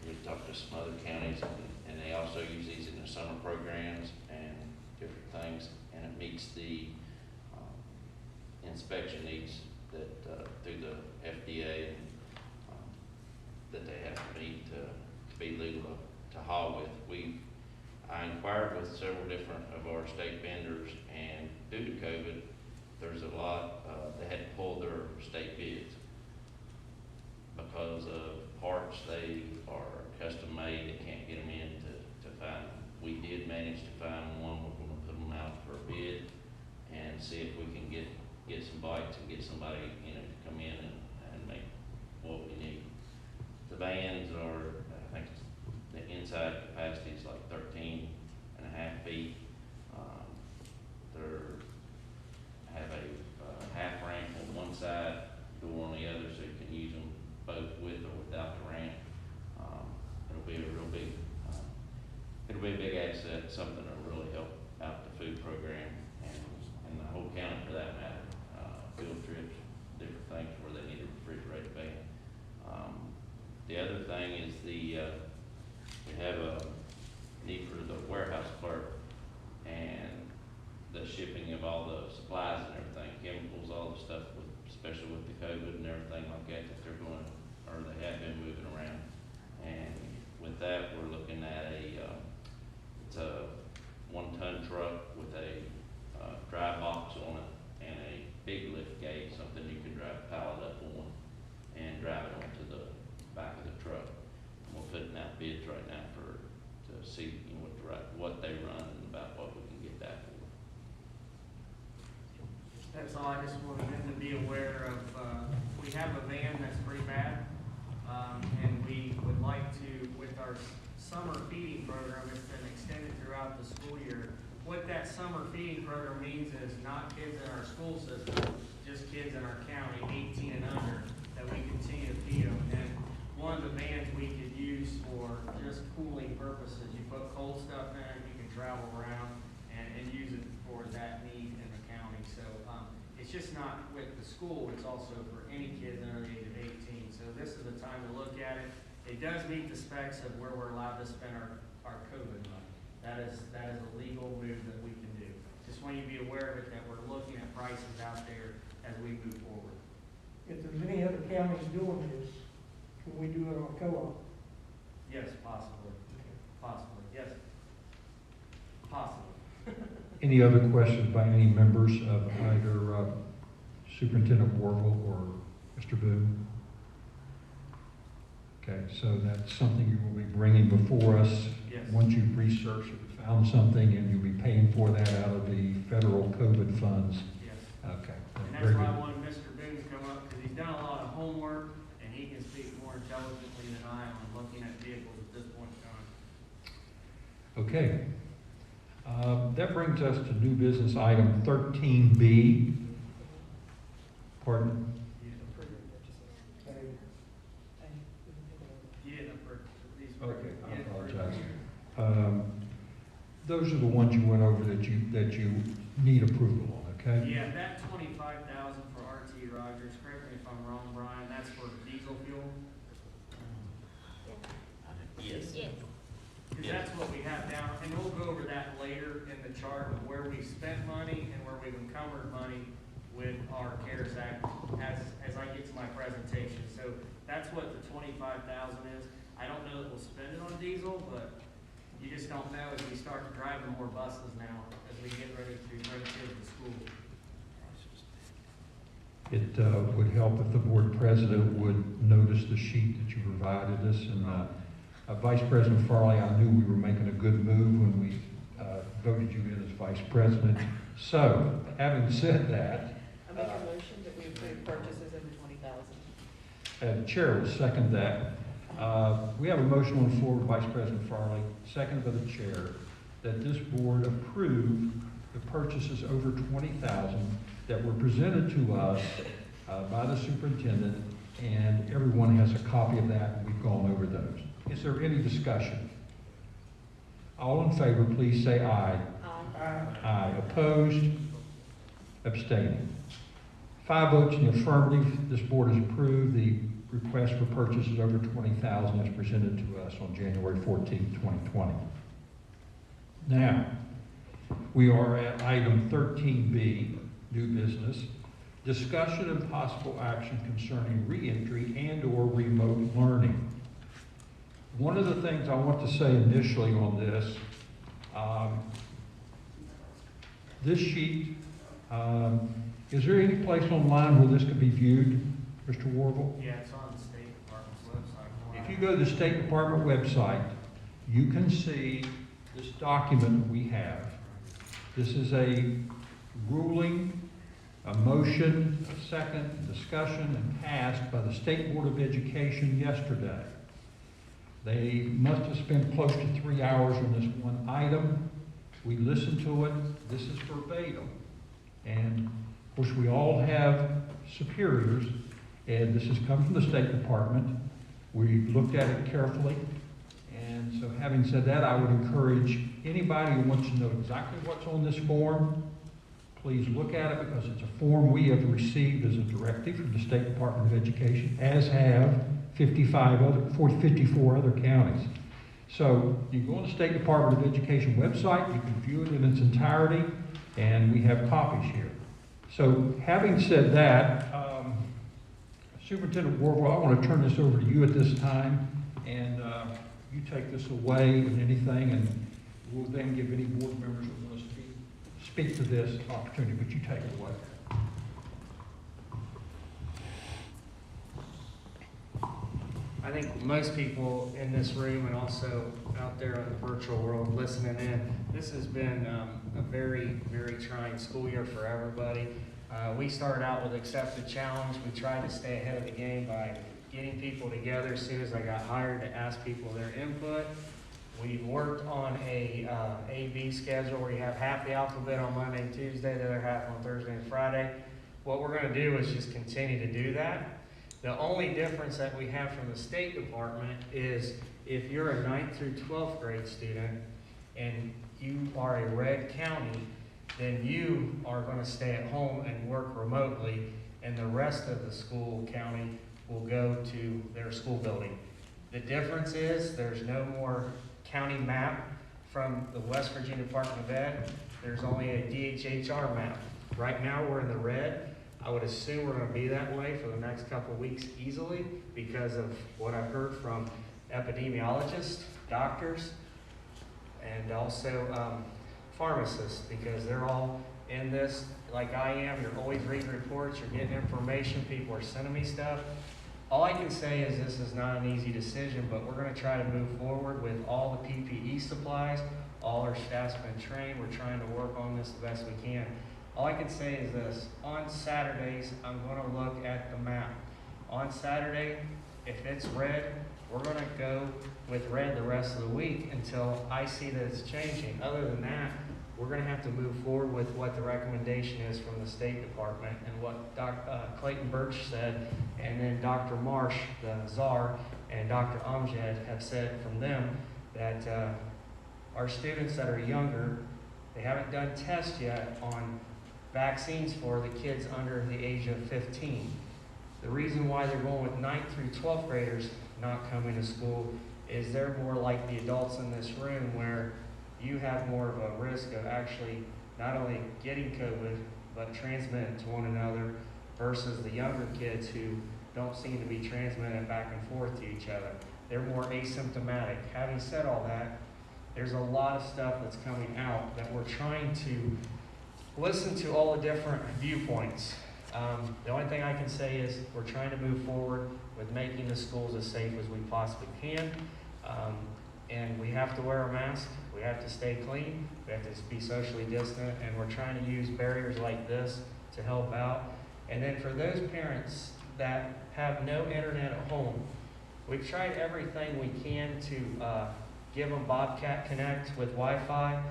We talked to some other counties, and they also use these in the summer programs and different things, and it meets the inspection needs that through the FDA that they have to meet to be legal to haul with. I inquired with several different of our state vendors, and due to COVID, there's a lot, they had to pull their state bids because of parts. They are custom made, they can't get them in to find them. We did manage to find one. We're gonna put them out for a bid and see if we can get some bites and get somebody, to come in and make what we need. The vans are, I think the inside capacity is like 13.5 feet. They're have a half ramp on one side, door on the other, so you can use them both with or without the ramp. It'll be a real big, it'll be a big asset, something that'll really help out the food program and the whole county for that matter. Field trips, different things where they need a refrigerated van. The other thing is we have a need for the warehouse clerk and the shipping of all the supplies and everything, chemicals, all the stuff, especially with the COVID and everything like that they're going, or they have been moving around. And with that, we're looking at it's a 1-ton truck with a dry box on it and a big lift gate, something you can drive a pallet up on and drive it onto the back of the truck. And we're putting out bids right now to see what they run and about what we can get that for. That's all. I just wanted them to be aware of, we have a van that's pretty bad, and we would like to, with our summer feeding program, it's been extended throughout the school year. What that summer feeding program means is not kids in our school system, just kids in our county, 18 and under, that we continue to feed them. And one of the vans we could use for just cooling purposes. You put cold stuff in it, you can travel around and use it for that need in the county. So it's just not with the school, it's also for any kids under the age of 18. So this is the time to look at it. It does meet the specs of where we're allowed to spend our COVID money. That is a legal move that we can do. Just want you to be aware of it, that we're looking at prices out there as we move forward. If there's any other counties doing this, can we do it on co-op? Yes, possibly. Possibly, yes. Possibly. Any other questions by any members of either Superintendent Warble or Mr. Boone? Okay, so that's something you will be bringing before us. Yes. Once you've researched or found something, and you'll be paying for that out of the federal COVID funds. Yes. Okay. And that's Very why I good. wanted Mr. Boone to come up, because he's done a lot of homework, and he can speak more intelligently than I on looking at vehicles at this point in time. Okay. That brings us to new business item 13B. Pardon? Okay, I apologize. Those are the ones you went over that you need approval on, okay? Yeah, that 25,000 for RT Rogers, correct me if I'm wrong, Brian, that's for diesel fuel? Yes. Because that's what we have down, and we'll go over that later in the chart of where we spent money and where we've encumbered money with our CARES Act as I get to my presentation. So that's what the 25,000 is. I don't know that we'll spend it on diesel, but you just don't know as we start driving more buses now, as we get ready to bring kids to school. It would help if the board president would notice the sheet that you provided us. And Vice President Farley, I knew we were making a good move when we voted you in as Vice President. So, having said that, I make a motion that we approve purchases of the 20,000. the chair will second that. We have a motion on the floor by Vice President Farley, seconded by the chair, that this board approve the purchases over 20,000 that were presented to us by the superintendent, and everyone has a copy of that, and we've gone over those. Is there any discussion? All in favor, please say aye. Aye. Aye. Opposed? Abstaining. 5 votes in the affirmative, this board has approved the request for purchases over 20,000 as presented to us on January 14, 2020. Now, we are at item 13B, new business, discussion and possible action concerning reentry and/or remote learning. One of the things I want to say initially on this, this sheet, is there any place online where this could be viewed, Mr. Warble? Yeah, it's on the State Department's website. If you go to the State Department website, you can see this document we have. This is a ruling, a motion, a second, discussion, and passed by the State Board of Education yesterday. They must have spent close to 3 hours on this one item. We listened to it. This is verbatim. And of course, we all have superiors, and this has come from the State Department. We looked at it carefully. And so having said that, I would encourage anybody who wants to know exactly what's on this form, please look at it, because it's a form we have received as a directive from the State Department of Education, as have 54 other counties. So you can go on the State Department of Education website, you can view it in its entirety, and we have copies here. So having said that, Superintendent Warble, I want to turn this over to you at this time, and you take this away and anything, and we'll then give any board members who want to speak to this opportunity, but you take it away. I think most people in this room and also out there in the virtual world listening in, this has been a very, very trying school year for everybody. We started out with Accept the Challenge. We tried to stay ahead of the game by getting people together as soon as I got hired to ask people their input. We've worked on a A-B schedule where you have half the alphabet on Monday and Tuesday, the other half on Thursday and Friday. What we're going to do is just continue to do that. The only difference that we have from the State Department is if you're a 9th through 12th grade student and you are a red county, then you are going to stay at home and work remotely, and the rest of the school county will go to their school building. The difference is there's no more county map from the West Virginia Department of Ed. There's only a DHHR map. Right now we're in the red. I would assume we're going to be that way for the next couple of weeks easily because of what I've heard from epidemiologists, doctors, and also pharmacists, because they're all in this like I am. You're always reading reports, you're getting information, people are sending me stuff. All I can say is this is not an easy decision, but we're going to try to move forward with all the PPE supplies. All our staff's been trained. We're trying to work on this the best we can. All I can say is this: on Saturdays, I'm going to look at the map. On Saturday, if it's red, we're going to go with red the rest of the week until I see that it's changing. Other than that, we're going to have to move forward with what the recommendation is from the State Department and what Clayton Birch said, and then Dr. Marsh, the czar, and Dr. Amjad have said from them that our students that are younger, they haven't done tests yet on vaccines for the kids under the age of 15. The reason why they're going with 9th through 12th graders not coming to school is they're more like the adults in this room, where you have more of a risk of actually not only getting COVID, but transmitting it to one another, versus the younger kids who don't seem to be transmitting it back and forth to each other. They're more asymptomatic. Having said all that, there's a lot of stuff that's coming out that we're trying to listen to all the different viewpoints. The only thing I can say is we're trying to move forward with making the schools as safe as we possibly can. And we have to wear a mask, we have to stay clean, we have to be socially distant, and we're trying to use barriers like this to help out. And then for those parents that have no internet at home, we've tried everything we can to give them Bobcat Connect with Wi-Fi.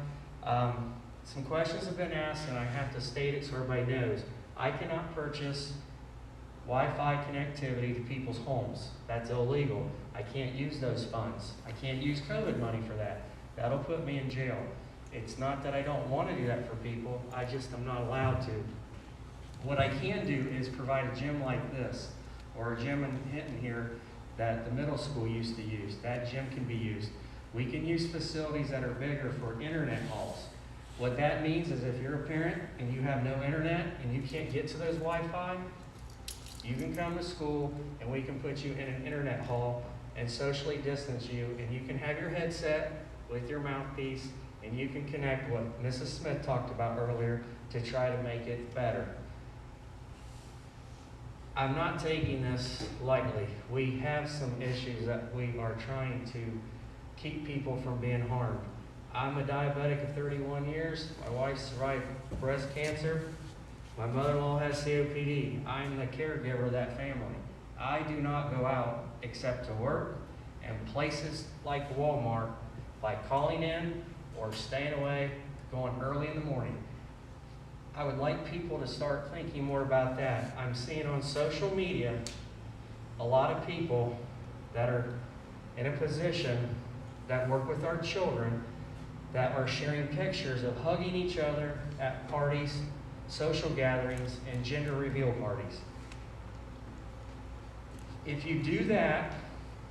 Some questions have been asked, and I have to state it so everybody knows. I cannot purchase Wi-Fi connectivity to people's homes. That's illegal. I can't use those funds. I can't use COVID money for that. That'll put me in jail. It's not that I don't want to do that for people, I just am not allowed to. What I can do is provide a gym like this, or a gym in Hinton here that the middle school used to use. That gym can be used. We can use facilities that are bigger for internet halls. What that means is if you're a parent and you have no internet and you can't get to those Wi-Fi, you can come to school and we can put you in an internet hall and socially distance you, and you can have your headset with your mouthpiece and you can connect what Mrs. Smith talked about earlier to try to make it better. I'm not taking this lightly. We have some issues that we are trying to keep people from being harmed. I'm a diabetic of 31 years. My wife survived breast cancer. My mother-in-law has COPD. I'm the caregiver of that family. I do not go out except to work and places like Walmart by calling in or staying away, going early in the morning. I would like people to start thinking more about that. I'm seeing on social media a lot of people that are in a position that work with our children that are sharing pictures of hugging each other at parties, social gatherings, and gender reveal parties. If you do that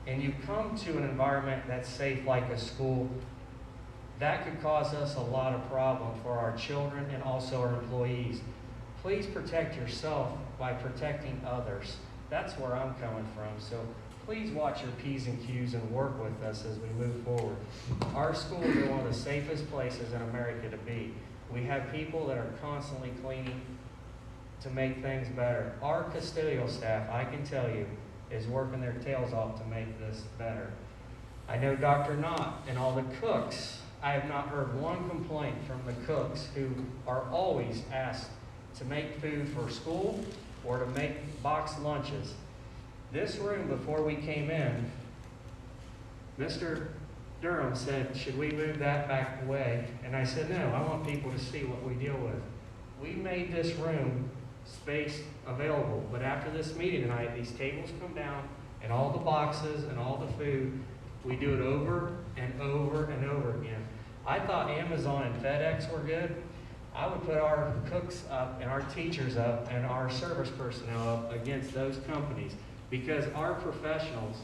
and you come to an environment that's safe like a school, that could cause us a lot of problem for our children and also our employees. Please protect yourself by protecting others. That's where I'm coming from. So please watch your P's and Q's and work with us as we move forward. Our schools are one of the safest places in America to be. We have people that are constantly cleaning to make things better. Our custodial staff, I can tell you, is working their tails off to make this better. I know Dr. Knott and all the cooks. I have not heard one complaint from the cooks who are always asked to make food for school or to make boxed lunches. This room, before we came in, Mr. Durham said, should we move that back away? And I said, no, I want people to see what we deal with. We made this room space available, but after this meeting tonight, these tables come down and all the boxes and all the food, we do it over and over and over again. I thought Amazon and FedEx were good. I would put our cooks up and our teachers up and our service personnel up against those companies, because our professionals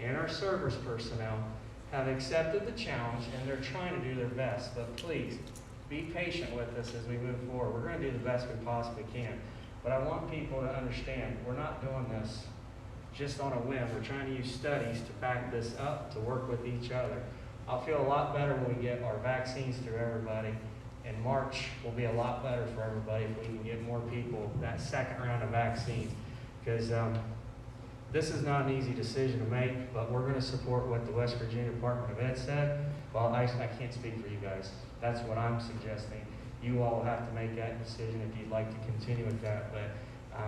and our service personnel have accepted the challenge and they're trying to do their best. But please, be patient with us as we move forward. We're going to do the best we possibly can. But I want people to understand, we're not doing this just on a whim. We're trying to use studies to back this up, to work with each other. I'll feel a lot better when we get our vaccines through everybody. And March will be a lot better for everybody if we can get more people that second round of vaccines. Because this is not an easy decision to make, but we're going to support what the West Virginia Department of Ed said. Well, I can't speak for you guys. That's what I'm suggesting. You all will have to make that decision if you'd like to continue with that. But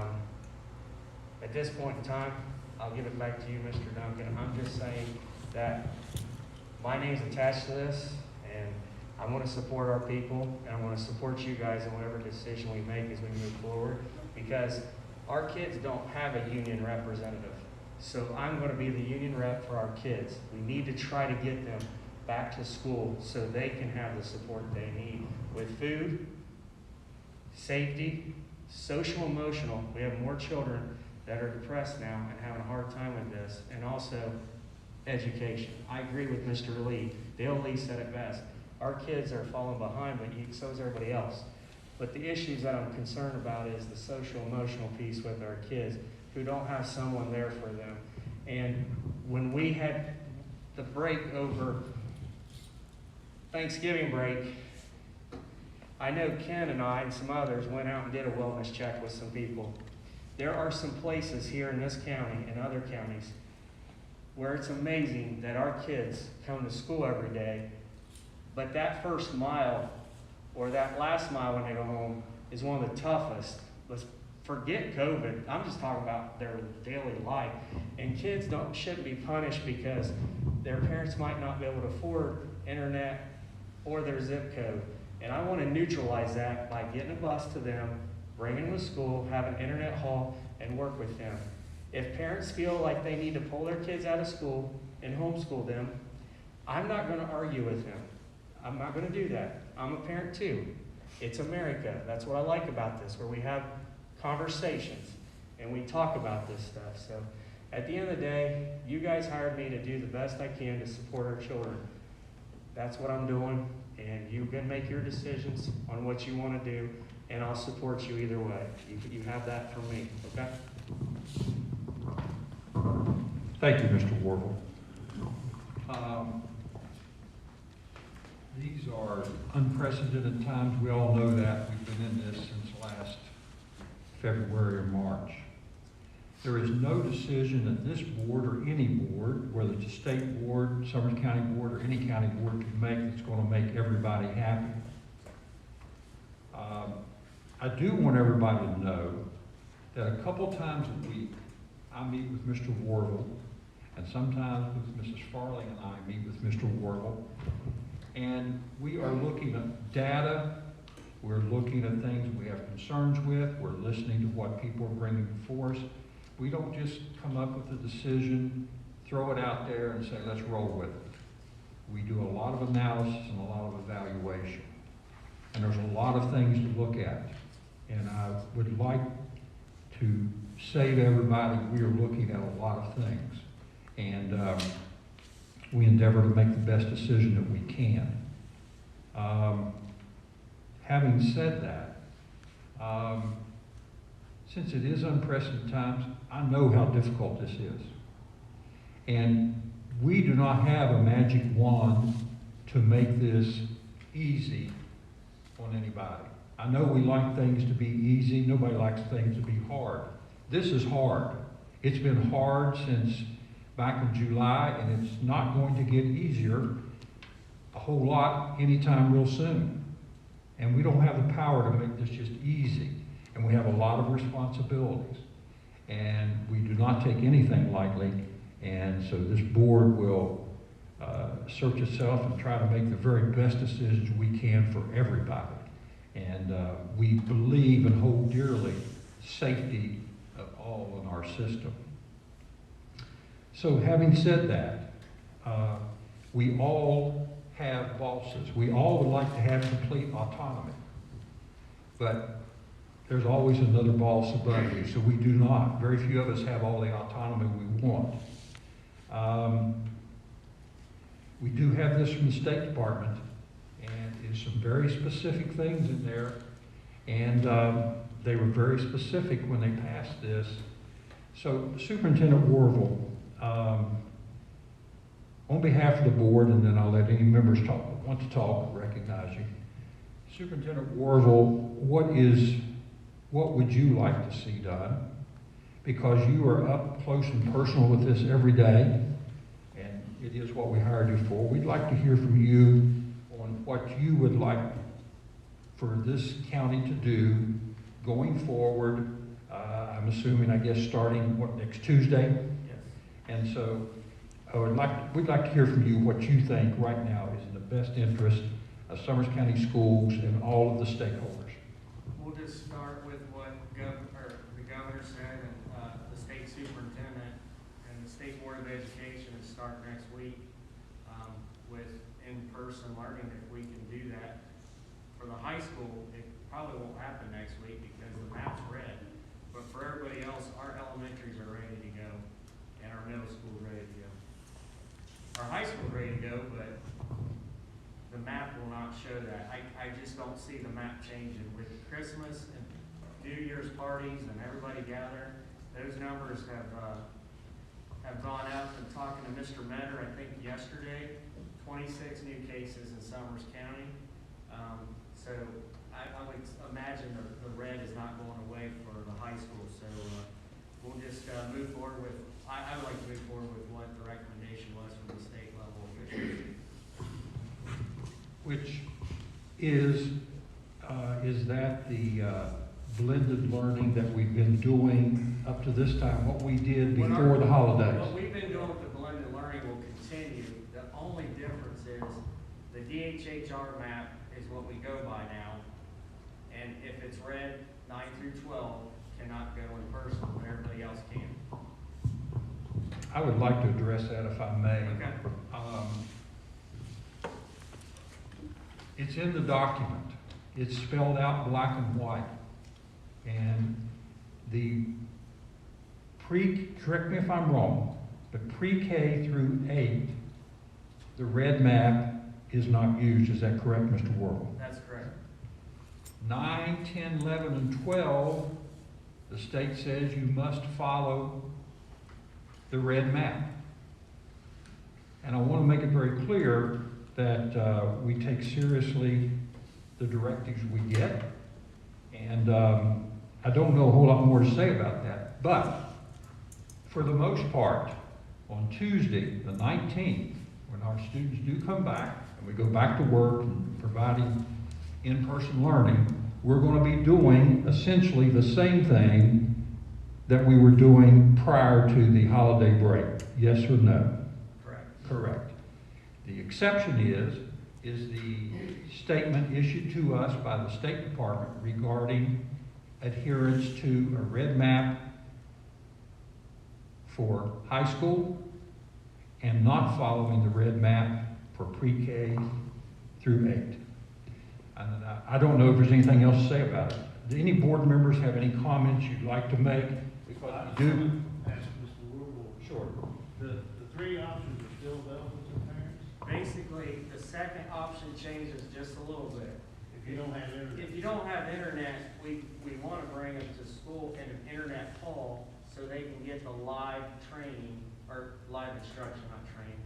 at this point in time, I'll give it back to you, Mr. Duncan. I'm just saying that my name's attached to this, and I want to support our people, and I want to support you guys in whatever decision we make as we move forward, because our kids don't have a union representative. So I'm going to be the union rep for our kids. We need to try to get them back to school so they can have the support they need with food, safety, social, emotional. We have more children that are depressed now and having a hard time with this, and also education. I agree with Mr. Lee. Dale Lee said it best. Our kids are falling behind, but so is everybody else. But the issues that I'm concerned about is the social, emotional piece with our kids who don't have someone there for them. And when we had the break over Thanksgiving break, I know Ken and I and some others went out and did a wellness check with some people. There are some places here in this county and other counties where it's amazing that our kids come to school every day, but that first mile or that last mile when they go home is one of the toughest. Let's forget COVID. I'm just talking about their daily life. And kids shouldn't be punished because their parents might not be able to afford internet or their zip code. And I want to neutralize that by getting a bus to them, bringing them to school, have an internet hall, and work with them. If parents feel like they need to pull their kids out of school and homeschool them, I'm not going to argue with them. I'm not going to do that. I'm a parent too. It's America. That's what I like about this, where we have conversations and we talk about this stuff. So at the end of the day, you guys hired me to do the best I can to support our children. That's what I'm doing, and you can make your decisions on what you want to do, and I'll support you either way. You have that from me, okay? Thank you, Mr. Warble. These are unprecedented times. We all know that. We've been in this since last February or March. There is no decision that this board or any board, whether it's a state board, Summers County board, or any county board can make that's going to make everybody happy. I do want everybody to know that a couple times a week I meet with Mr. Warble, and sometimes with Mrs. Farley and I meet with Mr. Warble, and we are looking at data, we're looking at things we have concerns with, we're listening to what people are bringing before us. We don't just come up with a decision, throw it out there and say, let's roll with it. We do a lot of analysis and a lot of evaluation. And there's a lot of things to look at. And I would like to say to everybody, we are looking at a lot of things. And we endeavor to make the best decision that we can. Having said that, since it is unprecedented times, I know how difficult this is. And we do not have a magic wand to make this easy on anybody. I know we like things to be easy. Nobody likes things to be hard. This is hard. It's been hard since back in July, and it's not going to get easier a whole lot anytime real soon. And we don't have the power to make this just easy. And we have a lot of responsibilities. And we do not take anything lightly. And so this board will search itself and try to make the very best decisions we can for everybody. And we believe and hold dearly safety of all in our system. So having said that, we all have bosses. We all would like to have complete autonomy. But there's always another boss above you, so we do not. Very few of us have all the autonomy we want. We do have this from the State Department, and there's some very specific things in there, and they were very specific when they passed this. So Superintendent Warble, on behalf of the board, and then I'll let any members want to talk, recognize you. Superintendent Warble, what would you like to see done? Because you are up close and personal with this every day, and it is what we hired you for. We'd like to hear from you on what you would like for this county to do going forward. I'm assuming, I guess, starting, next Tuesday? Yes. And so we'd like to hear from you what you think right now is in the best interest of Summers County schools and all of the stakeholders. We'll just start with what the governor said, and the state superintendent and the State Board of Education is starting next week with in-person learning, if we can do that. For the high school, it probably won't happen next week because the map's red. But for everybody else, our elementaries are ready to go, and our middle school ready to go. Our high school ready to go, but the map will not show that. I just don't see the map changing. With Christmas and New Year's parties and everybody gathering, those numbers have gone up. And talking to Mr. Metter, I think yesterday, 26 new cases in Summers County. So I would imagine the red is not going away for the high school. So we'll just move forward with, I would like to move forward with what the recommendation was from the state level officials. Which is that the blended learning that we've been doing up to this time, what we did before the holidays? What we've been doing with the blended learning will continue. The only difference is The DHHR map is what we go by now, and if it's red 9 through 12, cannot go in person, but everybody else can. I would like to address that if I may. Okay. It's in the document. It's spelled out black and white. And correct me if I'm wrong, but pre-K through 8, the red map is not used. Is that correct, Mr. Warble? That's correct. 9, 10, 11, and 12, the state says you must follow the red map. And I want to make it very clear that we take seriously the directives we get. And I don't know a whole lot more to say about that. But for the most part, on Tuesday, the 19th, when our students do come back and we go back to work and providing in-person learning, we're going to be doing essentially the same thing that we were doing prior to the holiday break. Yes or no? Correct. Correct. The exception is the statement issued to us by the State Department regarding adherence to a red map for high school and not following the red map for pre-K through 8. And I don't know if there's anything else to say about it. Do any board members have any comments you'd like to make? Because we do. Ask Mr. Woodward. Sure. The three options are still available to parents? Basically, the second option changes just a little bit. If you don't have internet? If you don't have internet, we want to bring them to school in an internet hall so they can get the live training, or live instruction, not training.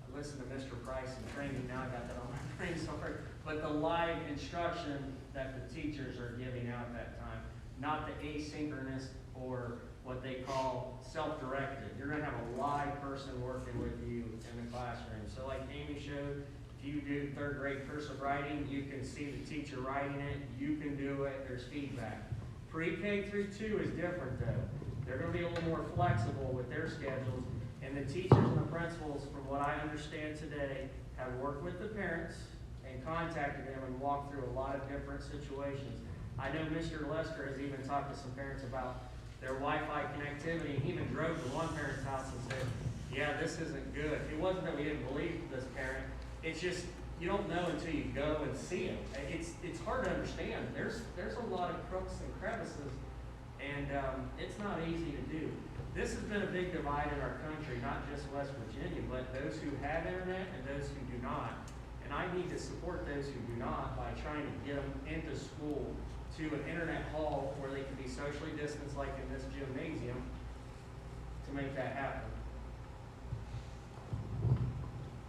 I listened to Mr. Price and training, now I got that on my brain, sorry. But the live instruction that the teachers are giving out at that time, not the asynchronous or what they call self-directed. You're going to have a live person working with you in the classroom. So like Amy showed, if you do third grade cursive writing, you can see the teacher writing it, you can do it, there's feedback. Pre-K through 2 is different though. They're going to be a little more flexible with their schedules, and the teachers and the principals, from what I understand today, have worked with the parents and contacted them and walked through a lot of different situations. I know Mr. Lester has even talked to some parents about their Wi-Fi connectivity, and he even drove to one parent's house and said, yeah, this isn't good. It wasn't that we didn't believe this parent, it's just, you don't know until you go and see it. It's hard to understand. There's a lot of crooks and crevices, and it's not easy to do. This has been a big divide in our country, not just West Virginia, but those who have internet and those who do not. And I need to support those who do not by trying to get them into school to an internet hall where they can be socially distanced like in this gymnasium to make that happen.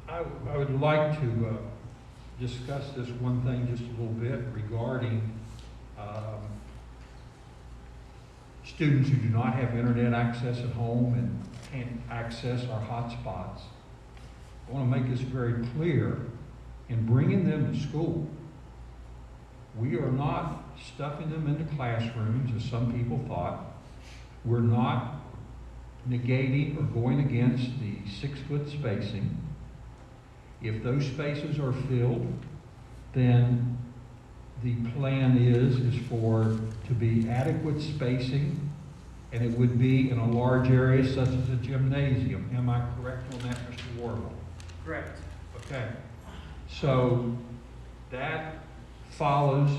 I would like to discuss this one thing just a little bit regarding students who do not have internet access at home and can't access our hotspots. I want to make this very clear. In bringing them to school, we are not stuffing them into classrooms, as some people thought. We're not negating or going against the 6-foot spacing. If those spaces are filled, then the plan is to be adequate spacing, and it would be in a large area such as a gymnasium. Am I correct on that, Mr. Warble? Correct. Okay. So that follows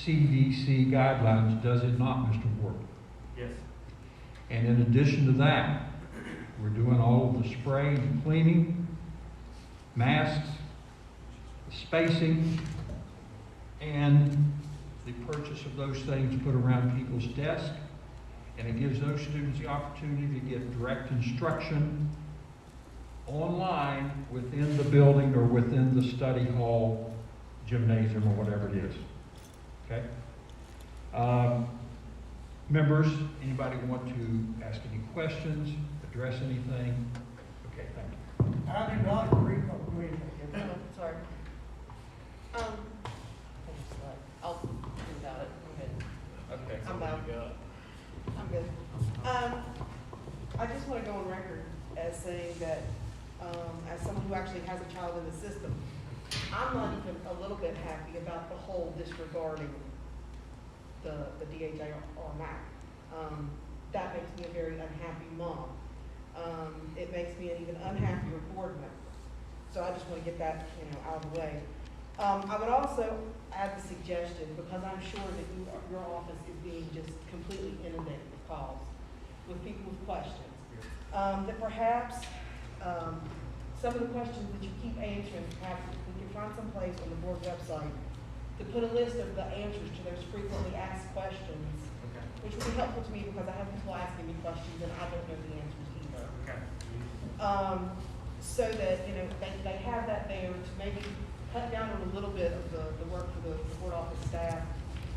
CDC guidelines, does it not, Mr. Warble? Yes. And in addition to that, we're doing all of the spraying and cleaning, masks, spacing, and the purchase of those things put around people's desks. And it gives those students the opportunity to get direct instruction online within the building or within the study hall, gymnasium, or whatever it is. Okay? Members, anybody want to ask any questions, address anything? Okay, thank you. I do not agree with Oh, sorry. I'll do without it. Go ahead. Okay. I'm done. I'm good. I just want to go on record as saying that, as someone who actually has a child in the system, I'm not even a little bit happy about the whole disregarding the DHA or MAC. That makes me a very unhappy mom. It makes me an even unhappier board member. So I just want to get that, out of the way. I would also add the suggestion, because I'm sure that your office is being just completely inundated with calls, with people with questions, that perhaps some of the questions that you keep answering, perhaps we can find some place on the board website to put a list of the answers to those frequently asked questions, which would be helpful to me because I have people asking me questions and I don't know the answers either. So that, they have that there to maybe cut down on a little bit of the work for the board office staff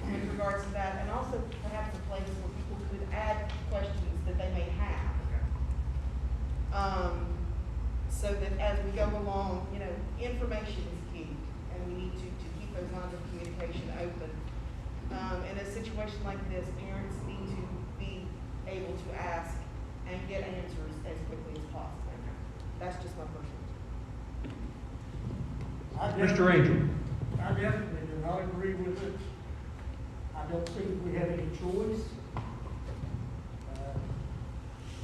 with regards to that, and also perhaps a place where people could add questions that they may have. So that as we go along, information is key, and we need to keep those lines of communication open. In a situation like this, parents need to be able to ask and get answers as quickly as possible. That's just my personal. Mr. Angel. I definitely do not agree with it. I don't think we have any choice.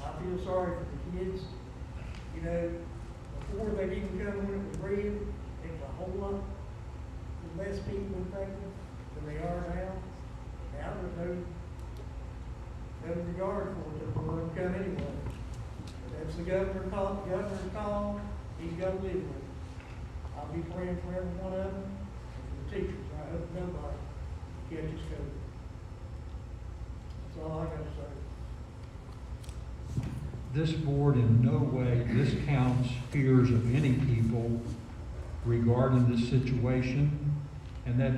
I feel sorry for the kids. Before they even come in with bread, there was a whole lot less people infected than they are now. Now there's no regard for it. They'll let them come anyway. But that's the governor's call. He's got to live with it. I'll be praying for every one of them, and for the teachers. I hope nobody catches COVID. That's all I got to say. This board in no way discounts fears of any people regarding this situation, and that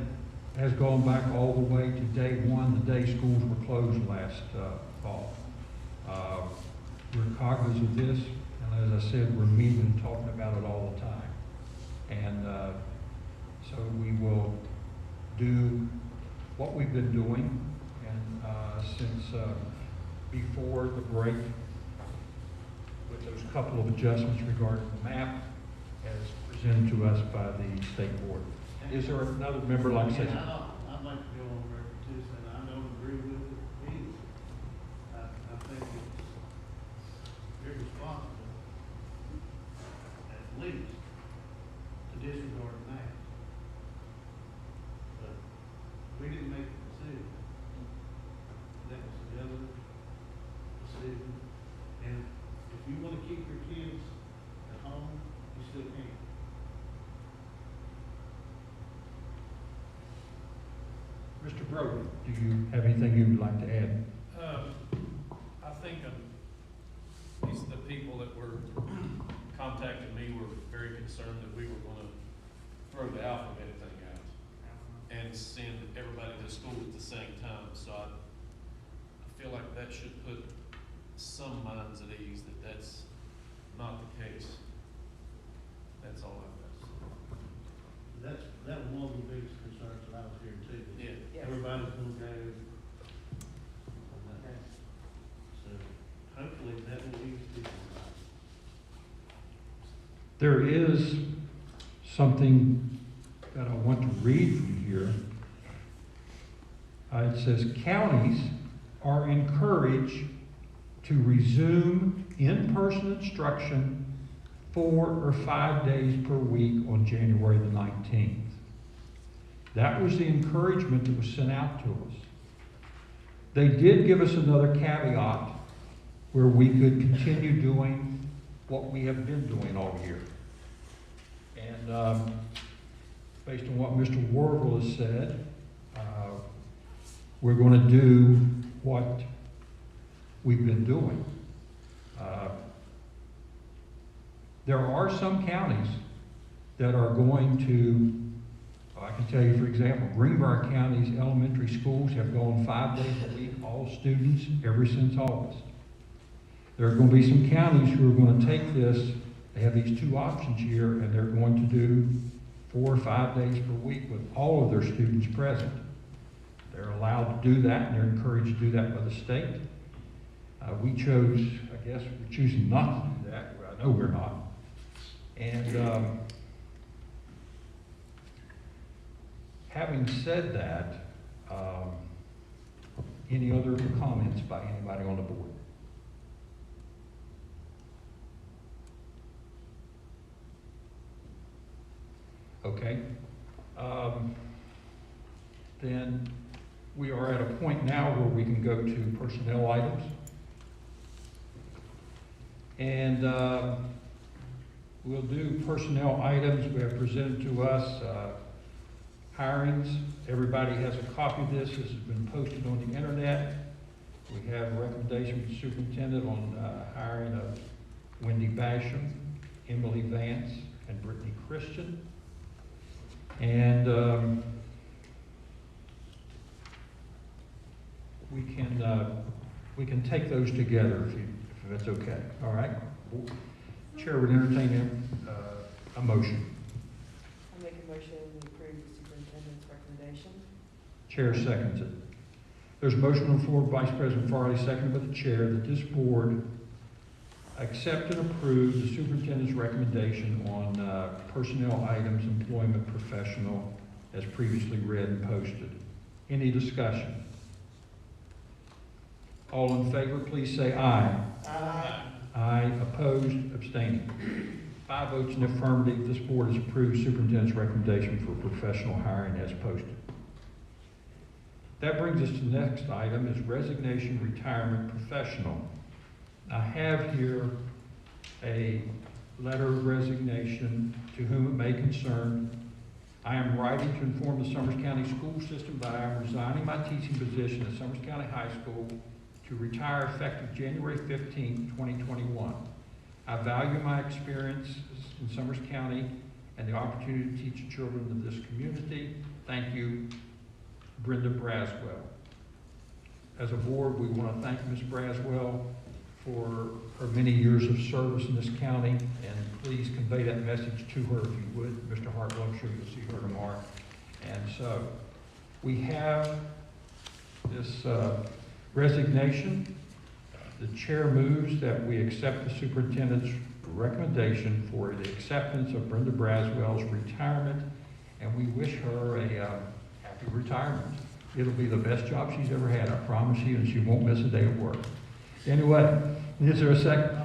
has gone back all the way to day one, the day schools were closed last fall. We're cognizant of this, and as I said, we're meeting and talking about it all the time. And so we will do what we've been doing, and since before the break, with those couple of adjustments regarding the map as presented to us by the state board. Is there another member like to say something? I'd like to go on record too, saying I don't agree with it either. I think it's irresponsible, at least, to disregard the math. But we didn't make the decision. That was the governor's decision. And if you want to keep your kids at home, you still can. Mr. Brogan, do you have anything you would like to add? I think the people that were contacting me were very concerned that we were going to throw the alphabet thing out and send everybody to school at the same time. So I feel like that should put some minds at ease that that's not the case. That's all I've got to say. That was one of the biggest concerns that I was hearing too. Yeah. Yes. Everybody's gonna go. So hopefully that will ease people. There is something that I want to read from here. It says, counties are encouraged to resume in-person instruction 4 or 5 days per week on January the 19th. That was the encouragement that was sent out to us. They did give us another caveat where we could continue doing what we have been doing all year. And based on what Mr. Warville has said, we're going to do what we've been doing. There are some counties that are going to, I can tell you, for example, Greenbrier County's elementary schools have gone 5 days a week, all students, ever since August. There are going to be some counties who are going to take this, they have these two options here, and they're going to do 4 or 5 days per week with all of their students present. They're allowed to do that, and they're encouraged to do that by the state. We chose, I guess, we're choosing not to do that. I know we're not. And Having said that, any other comments by anybody on the board? Okay. Then we are at a point now where we can go to personnel items. And we'll do personnel items. We have presented to us hirings. Everybody has a copy of this. This has been posted on the internet. We have a recommendation from the superintendent on hiring of Wendy Basham, Emily Vance, and Brittany Christian. And we can take those together if that's okay. All right. Chair would entertain a motion. I make a motion to approve the superintendent's recommendation. Chair seconds it. There's a motion on the floor, Vice President Farley, seconded by the chair, that this board accept and approve the superintendent's recommendation on personnel items, employment professional, as previously read and posted. Any discussion? All in favor, please say aye. Aye. Aye. Opposed? Abstaining. 5 votes in affirmative. This board has approved superintendent's recommendation for professional hiring as posted. That brings us to the next item, is resignation, retirement, professional. I have here a letter of resignation to whom it may concern. I am writing to inform the Summers County School System that I am resigning my teaching position at Summers County High School to retire effective January 15, 2021. I value my experience in Summers County and the opportunity to teach the children of this community. Thank you, Brenda Braswell. As a board, we want to thank Ms. Braswell for her many years of service in this county, and please convey that message to her if you would. Mr. Hartwell, I'm sure you'll see her tomorrow. And so we have this resignation. The chair moves that we accept the superintendent's recommendation for the acceptance of Brenda Braswell's retirement, and we wish her a happy retirement. It'll be the best job she's ever had, I promise you, and she won't miss a day of work. Anyway, is there a second?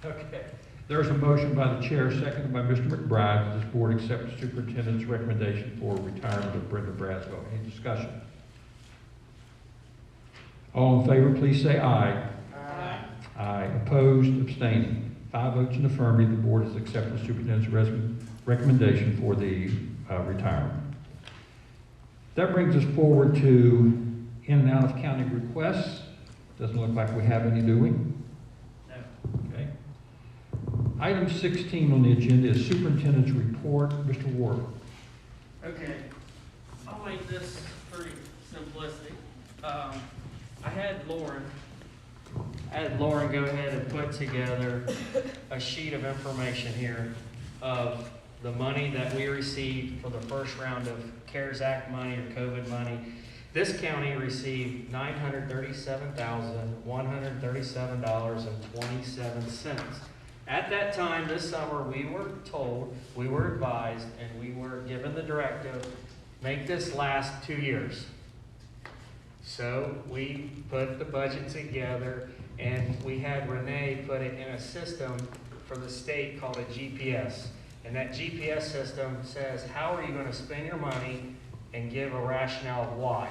Okay. There's a motion by the chair, seconded by Mr. McBride, that this board accept the superintendent's recommendation for retirement of Brenda Braswell. Any discussion? All in favor, please say aye. Aye. Aye. Opposed? Abstaining. 5 votes in the affirmative. The board has accepted the superintendent's recommendation for the retirement. That brings us forward to in and out of county requests. Doesn't look like we have any, do we? No. Okay. Item 16 on the agenda is superintendent's report. Mr. Ward. Okay, I'll make this pretty simplistic. I had Lauren go ahead and put together a sheet of information here of the money that we received for the first round of CARES Act money or COVID money. This county received $937,137.27. At that time, this summer, we were told, we were advised, and we were given the directive, make this last 2 years. So we put the budget together, and we had Renee put it in a system for the state called a GPS. And that GPS system says, how are you going to spend your money and give a rationale of why.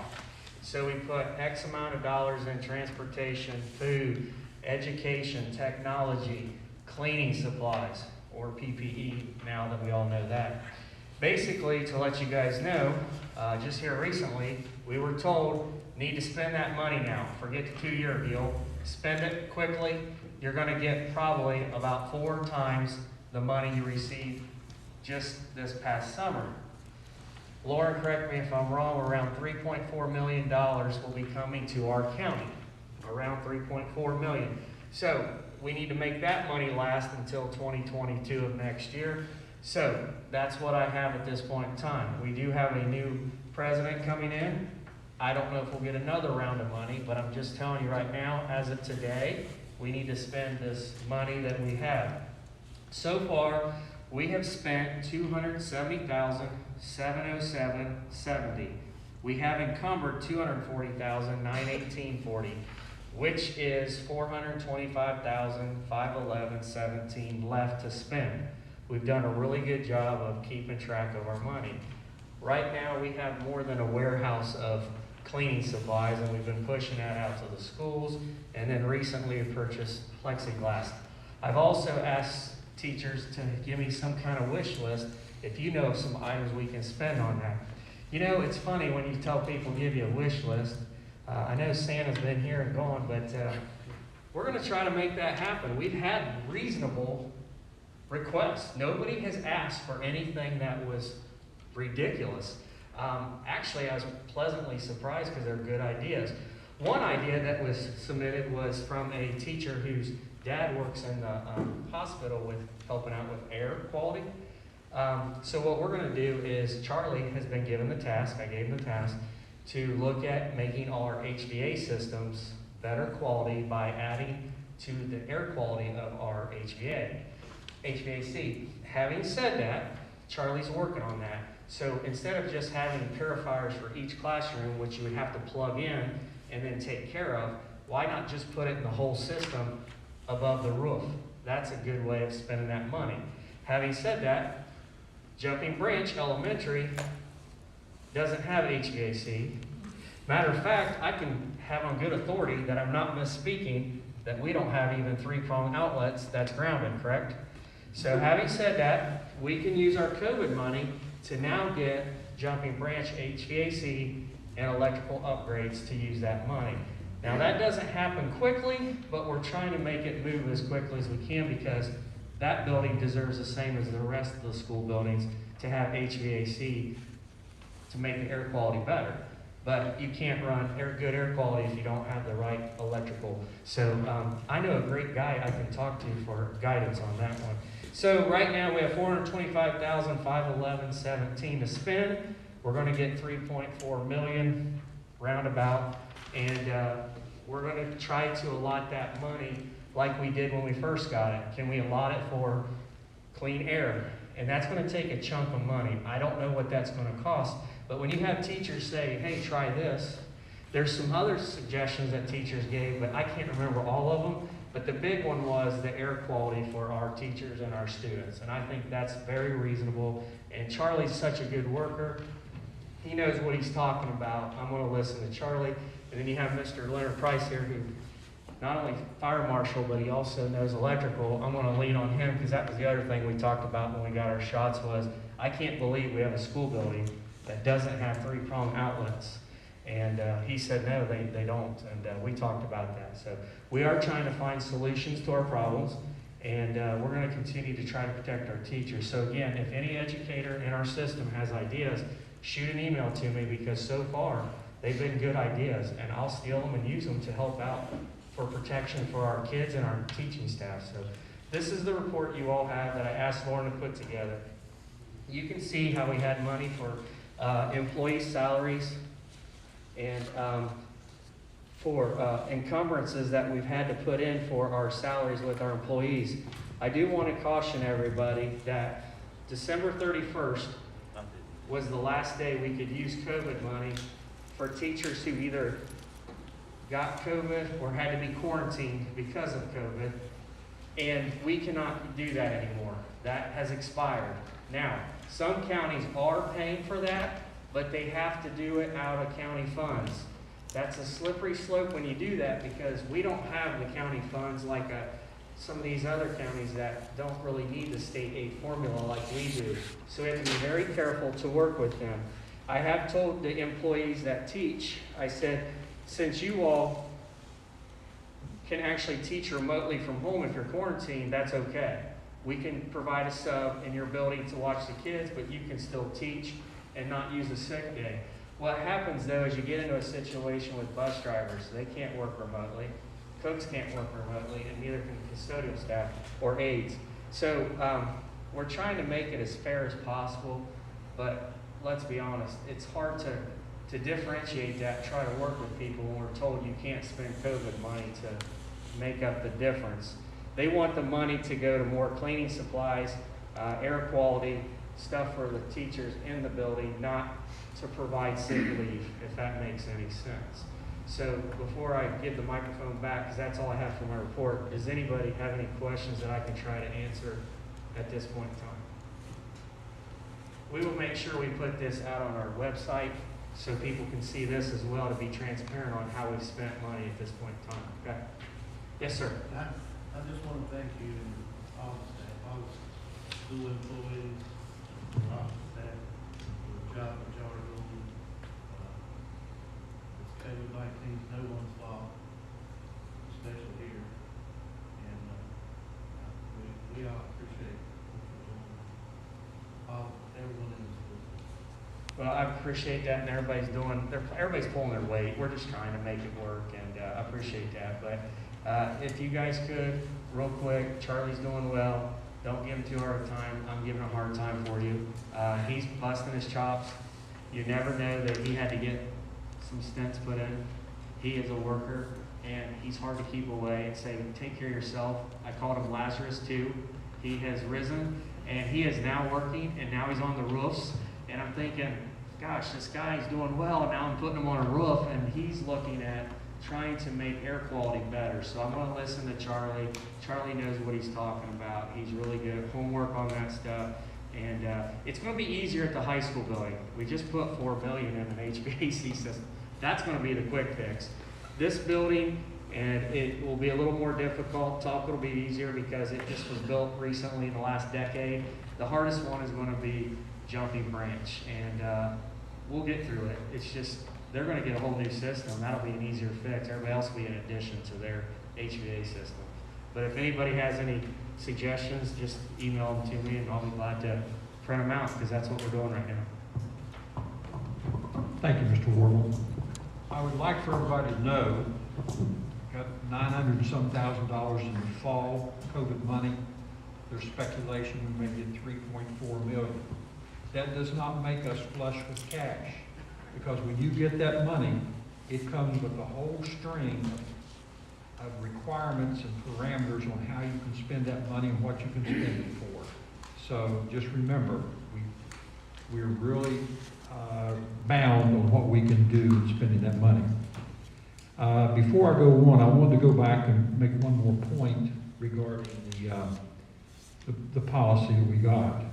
So we put X amount of dollars in transportation, food, education, technology, cleaning supplies, or PPE, now that we all know that. Basically, to let you guys know, just here recently, we were told, need to spend that money now. Forget the 2-year deal. Spend it quickly. You're going to get probably about 4 times the money you received just this past summer. Lauren, correct me if I'm wrong, around $3.4 million will be coming to our county. Around $3.4 million. So we need to make that money last until 2022 of next year. So that's what I have at this point in time. We do have a new president coming in. I don't know if we'll get another round of money, but I'm just telling you right now, as of today, we need to spend this money that we have. So far, We have spent $270,707.70. We have encumbered $240,918.40, which is $425,511.17 left to spend. We've done a really good job of keeping track of our money. Right now, we have more than a warehouse of cleaning supplies, and we've been pushing that out to the schools, and then recently we purchased plexiglass. I've also asked teachers to give me some kind of wish list if you know of some items we can spend on that. You know, it's funny when you tell people give you a wish list. I know Santa's been here and gone, but we're going to try to make that happen. We've had reasonable requests. Nobody has asked for anything that was ridiculous. Actually, I was pleasantly surprised because they're good ideas. One idea that was submitted was from a teacher whose dad works in the hospital with helping out with air quality. So what we're going to do is Charlie has been given the task, I gave him the task, to look at making all our HVA systems better quality by adding to the air quality of our HVAC. Having said that, Charlie's working on that. So instead of just having purifiers for each classroom, which you would have to plug in and then take care of, why not just put it in the whole system above the roof? That's a good way of spending that money. Having said that, Jumping Branch Elementary doesn't have HVAC. Matter of fact, I can have on good authority that I'm not misspeaking, that we don't have even 3-prong outlets that's grounded, correct? So having said that, we can use our COVID money to now get Jumping Branch HVAC and electrical upgrades to use that money. Now that doesn't happen quickly, but we're trying to make it move as quickly as we can because that building deserves the same as the rest of the school buildings to have HVAC to make the air quality better. But you can't run good air quality if you don't have the right electrical. So I know a great guy I can talk to for guidance on that one. So right now we have $425,511.17 to spend. We're going to get $3.4 million roundabout, and we're going to try to allot that money like we did when we first got it. Can we allot it for clean air? And that's going to take a chunk of money. I don't know what that's going to cost, but when you have teachers say, hey, try this, there's some other suggestions that teachers gave, but I can't remember all of them. But the big one was the air quality for our teachers and our students. And I think that's very reasonable. And Charlie's such a good worker. He knows what he's talking about. I'm going to listen to Charlie. And then you have Mr. Leonard Price here, who not only fire marshal, but he also knows electrical. I'm going to lean on him because that was the other thing we talked about when we got our shots was, I can't believe we have a school building that doesn't have 3-prong outlets. And he said, no, they don't. And we talked about that. So we are trying to find solutions to our problems. And we're going to continue to try to protect our teachers. So again, if any educator in our system has ideas, shoot an email to me because so far they've been good ideas. And I'll steal them and use them to help out for protection for our kids and our teaching staff. So this is the report you all have that I asked Lauren to put together. You can see how we had money for employee salaries and for encumbrances that we've had to put in for our salaries with our employees. I do want to caution everybody that December 31st was the last day we could use COVID money for teachers who either got COVID or had to be quarantined because of COVID, and we cannot do that anymore. That has expired. Now, some counties are paying for that, but they have to do it out of county funds. That's a slippery slope when you do that because we don't have the county funds like some of these other counties that don't really need the state aid formula like we do. So we have to be very careful to work with them. I have told the employees that teach, I said, since you all can actually teach remotely from home if you're quarantined, that's okay. We can provide a sub in your building to watch the kids, but you can still teach and not use a sick day. What happens though is you get into a situation with bus drivers. They can't work remotely. Cooks can't work remotely, and neither can custodial staff or aides. So we're trying to make it as fair as possible, but let's be honest, it's hard to differentiate that, try to work with people when we're told you can't spend COVID money to make up the difference. They want the money to go to more cleaning supplies, air quality, stuff for the teachers in the building, not to provide sick leave, if that makes any sense. So before I give the microphone back, because that's all I have for my report, does anybody have any questions that I can try to answer at this point in time? We will make sure we put this out on our website so people can see this as well, to be transparent on how we've spent money at this point in time. Okay? Yes, sir. I just want to thank you and all the staff, all the school employees, all the staff, for the job that y'all are doing. This COVID-19 is no one's fault, especially here. And we all appreciate what you're doing. Everyone in the school. Well, I appreciate that, and everybody's pulling their weight. We're just trying to make it work, and I appreciate that. But if you guys could, real quick, Charlie's doing well. Don't give him too hard a time. I'm giving him a hard time for you. He's busting his chops. You never know that he had to get some stents put in. He is a worker, and he's hard to keep away and say, take care of yourself. I called him Lazarus too. He has risen, and he is now working, and now he's on the roofs. And I'm thinking, gosh, this guy's doing well, and now I'm putting him on a roof, and he's looking at trying to make air quality better. So I'm going to listen to Charlie. Charlie knows what he's talking about. He's really good at homework on that stuff. And it's going to be easier at the high school building. We just put $4 billion in an HVAC system. That's going to be the quick fix. This building, and it will be a little more difficult. Talk will be easier because it just was built recently in the last decade. The hardest one is going to be Jumping Branch, and we'll get through it. It's just, they're going to get a whole new system. That'll be an easier fix. Everybody else will be in addition to their HVAC system. But if anybody has any suggestions, just email them to me, and I'll be glad to print them out, because that's what we're doing right now. Thank you, Mr. Warble. I would like for everybody to know, got $900 and some thousand in the fall COVID money. There's speculation we may get $3.4 million. That does not make us flush with cash, because when you get that money, it comes with a whole string of requirements and parameters on how you can spend that money and what you can spend it for. So just remember, we're really bound on what we can do in spending that money. Before I go on, I wanted to go back and make one more point regarding the policy that we got.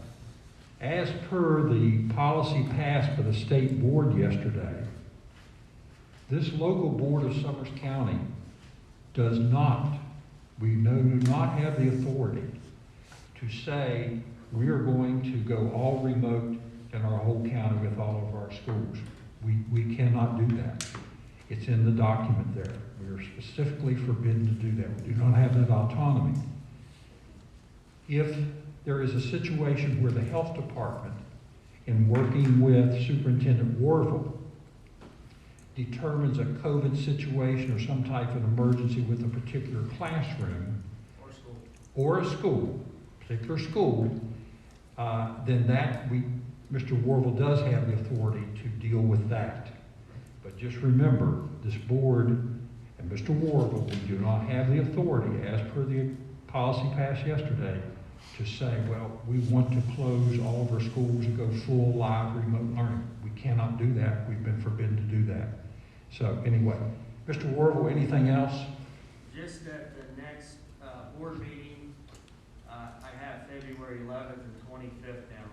As per the policy passed by the state board yesterday, this local board of Summers County does not, do not have the authority to say we are going to go all remote in our whole county with all of our schools. We cannot do that. It's in the document there. We are specifically forbidden to do that. We do not have that autonomy. If there is a situation where the health department, in working with Superintendent Warville, determines a COVID situation or some type of emergency with a particular classroom or a school, particular school, then Mr. Warville does have the authority to deal with that. But just remember, this board and Mr. Warville, we do not have the authority, as per the policy passed yesterday, to say, well, we want to close all of our schools and go full live remote learning. We cannot do that. We've been forbidden to do that. So anyway, Mr. Warville, anything else? Just at the next board meeting, I have February 11th and 25th down.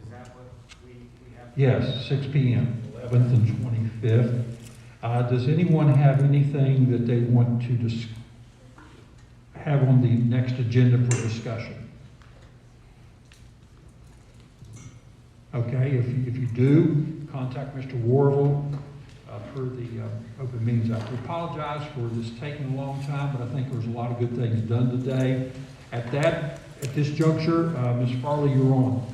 Is that what we have? Yes, 6 p.m., 11th and 25th. Does anyone have anything that they want to have on the next agenda for discussion? Okay, if you do, contact Mr. Warville per the Open Meetings Act. We apologize for this taking a long time, but I think there was a lot of good things done today. At this juncture, Ms. Farley, you're on.